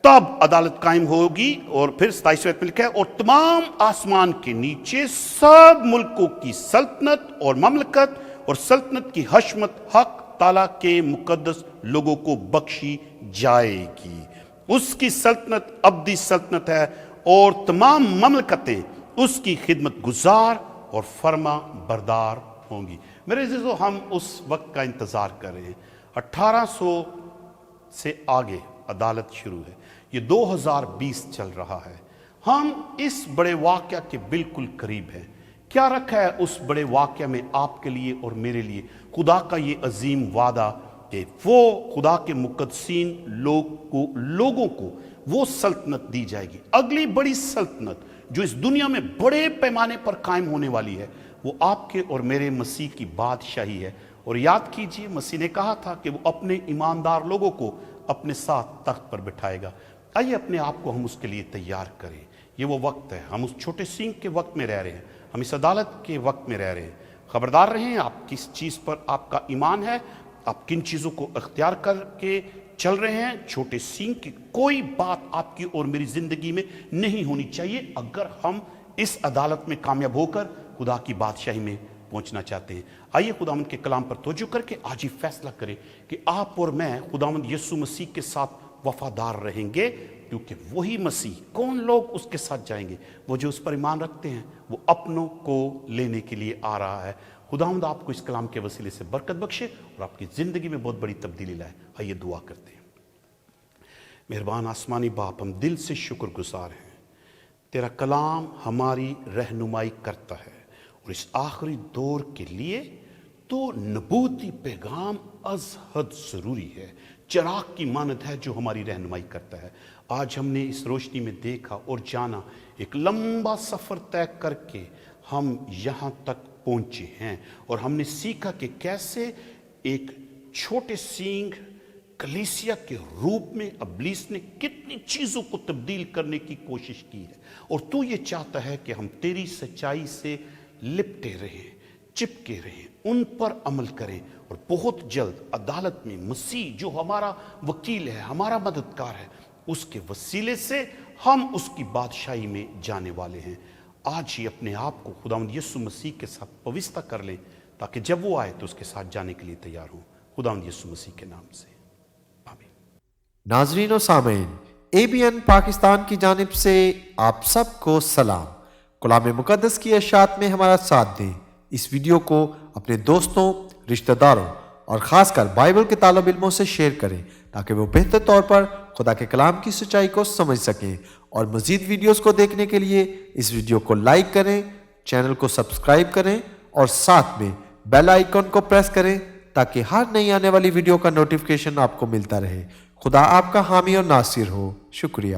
تب عدالت قائم ہوگی، اور پھر 27 آیت میں لکھا ہے اور تمام آسمان کے نیچے سب ملکوں کی سلطنت اور مملکت اور سلطنت کی حشمت حق تعالیٰ کے مقدس لوگوں کو بخشی جائے گی۔ اس کی سلطنت ابدی سلطنت ہے اور تمام مملکتیں اس کی خدمت گزار اور فرما بردار ہوں گی۔ میرے عزیزو، ہم اس وقت کا انتظار کر رہے ہیں۔ 1800 سے آگے عدالت شروع ہے، یہ 2020 چل رہا ہے، ہم اس بڑے واقعہ کے بالکل قریب ہیں۔ کیا رکھا ہے اس بڑے واقعہ میں آپ کے لیے اور میرے لیے؟ خدا کا یہ عظیم وعدہ کہ وہ خدا کے مقدسین لوگوں کو وہ سلطنت دی جائے گی، اگلی بڑی سلطنت جو اس دنیا میں بڑے پیمانے پر قائم ہونے والی ہے، وہ آپ کے اور میرے مسیح کی بادشاہی ہے۔ اور یاد کیجئے مسیح نے کہا تھا کہ وہ اپنے ایماندار لوگوں کو اپنے ساتھ تخت پر بٹھائے گا۔ آئیے اپنے آپ کو ہم اس کے لیے تیار کریں۔ یہ وہ وقت ہے، ہم اس چھوٹے سینگ کے وقت میں رہ رہے ہیں، ہم اس عدالت کے وقت میں رہ رہے ہیں۔ خبردار رہیں، آپ کس چیز پر آپ کا ایمان ہے، آپ کن چیزوں کو اختیار کر کے چل رہے ہیں۔ چھوٹے سینگ کی کوئی بات آپ کی اور میری زندگی میں نہیں ہونی چاہیے اگر ہم اس عدالت میں کامیاب ہو کر خدا کی بادشاہی میں پہنچنا چاہتے ہیں۔ آئیے خداوند کے کلام پر توجہ کر کے آج ہی فیصلہ کریں کہ آپ اور میں خداوند یسوع مسیح کے ساتھ وفادار رہیں گے، کیونکہ وہی مسیح، کون لوگ اس کے ساتھ جائیں گے؟ وہ جو اس پر ایمان رکھتے ہیں، وہ اپنوں کو لینے کے لیے آ رہا ہے۔ خداوند آپ کو اس کلام کے وسیلے سے برکت بخشے اور آپ کی زندگی میں بہت بڑی تبدیلی لائے۔ آئیے دعا کرتے ہیں۔ مہربان آسمانی باپ، ہم دل سے شکر گزار ہیں، تیرا کلام ہماری رہنمائی کرتا ہے، اور اس آخری دور کے لیے تو نبوتی پیغام از حد ضروری ہے، چراغ کی مانند ہے جو ہماری رہنمائی کرتا ہے۔ آج ہم نے اس روشنی میں دیکھا اور جانا، ایک لمبا سفر طے کر کے ہم یہاں تک پہنچے ہیں، اور ہم نے سیکھا کہ کیسے ایک چھوٹے سینگ کلیسیا کے روپ میں ابلیس نے کتنی چیزوں کو تبدیل کرنے کی کوشش کی ہے، اور تو یہ چاہتا ہے کہ ہم تیری سچائی سے لپٹے رہیں، چپکے رہیں، ان پر عمل کریں، اور بہت جلد عدالت میں مسیح جو ہمارا وکیل ہے، ہمارا مددگار ہے، اس کے وسیلے سے ہم اس کی بادشاہی میں جانے والے ہیں۔ آج ہی اپنے آپ کو خداوند یسوع مسیح کے ساتھ پویستہ کر لیں تاکہ جب وہ آئے تو اس کے ساتھ جانے کے لیے تیار ہوں. خداوند یسوع مسیح کے نام سے آمین. ناظرین و سامعین، ABN پاکستان کی جانب سے آپ سب کو سلام. کلام مقدس کی اشاعت میں ہمارا ساتھ دیں. اس ویڈیو کو اپنے دوستوں، رشتہ داروں اور خاص کر بائبل کے طالب علموں سے شیئر کریں تاکہ وہ بہتر طور پر خدا کے کلام کی سچائی کو سمجھ سکیں. اور مزید ویڈیوز کو دیکھنے کے لیے اس ویڈیو کو لائک کریں، چینل کو سبسکرائب کریں اور ساتھ میں بیل آئیکن کو پریس کریں تاکہ ہر نئی آنے والی ویڈیو کا نوٹیفیکیشن آپ کو ملتا رہے. خدا آپ کا حامی اور ناصر ہو. شکریہ.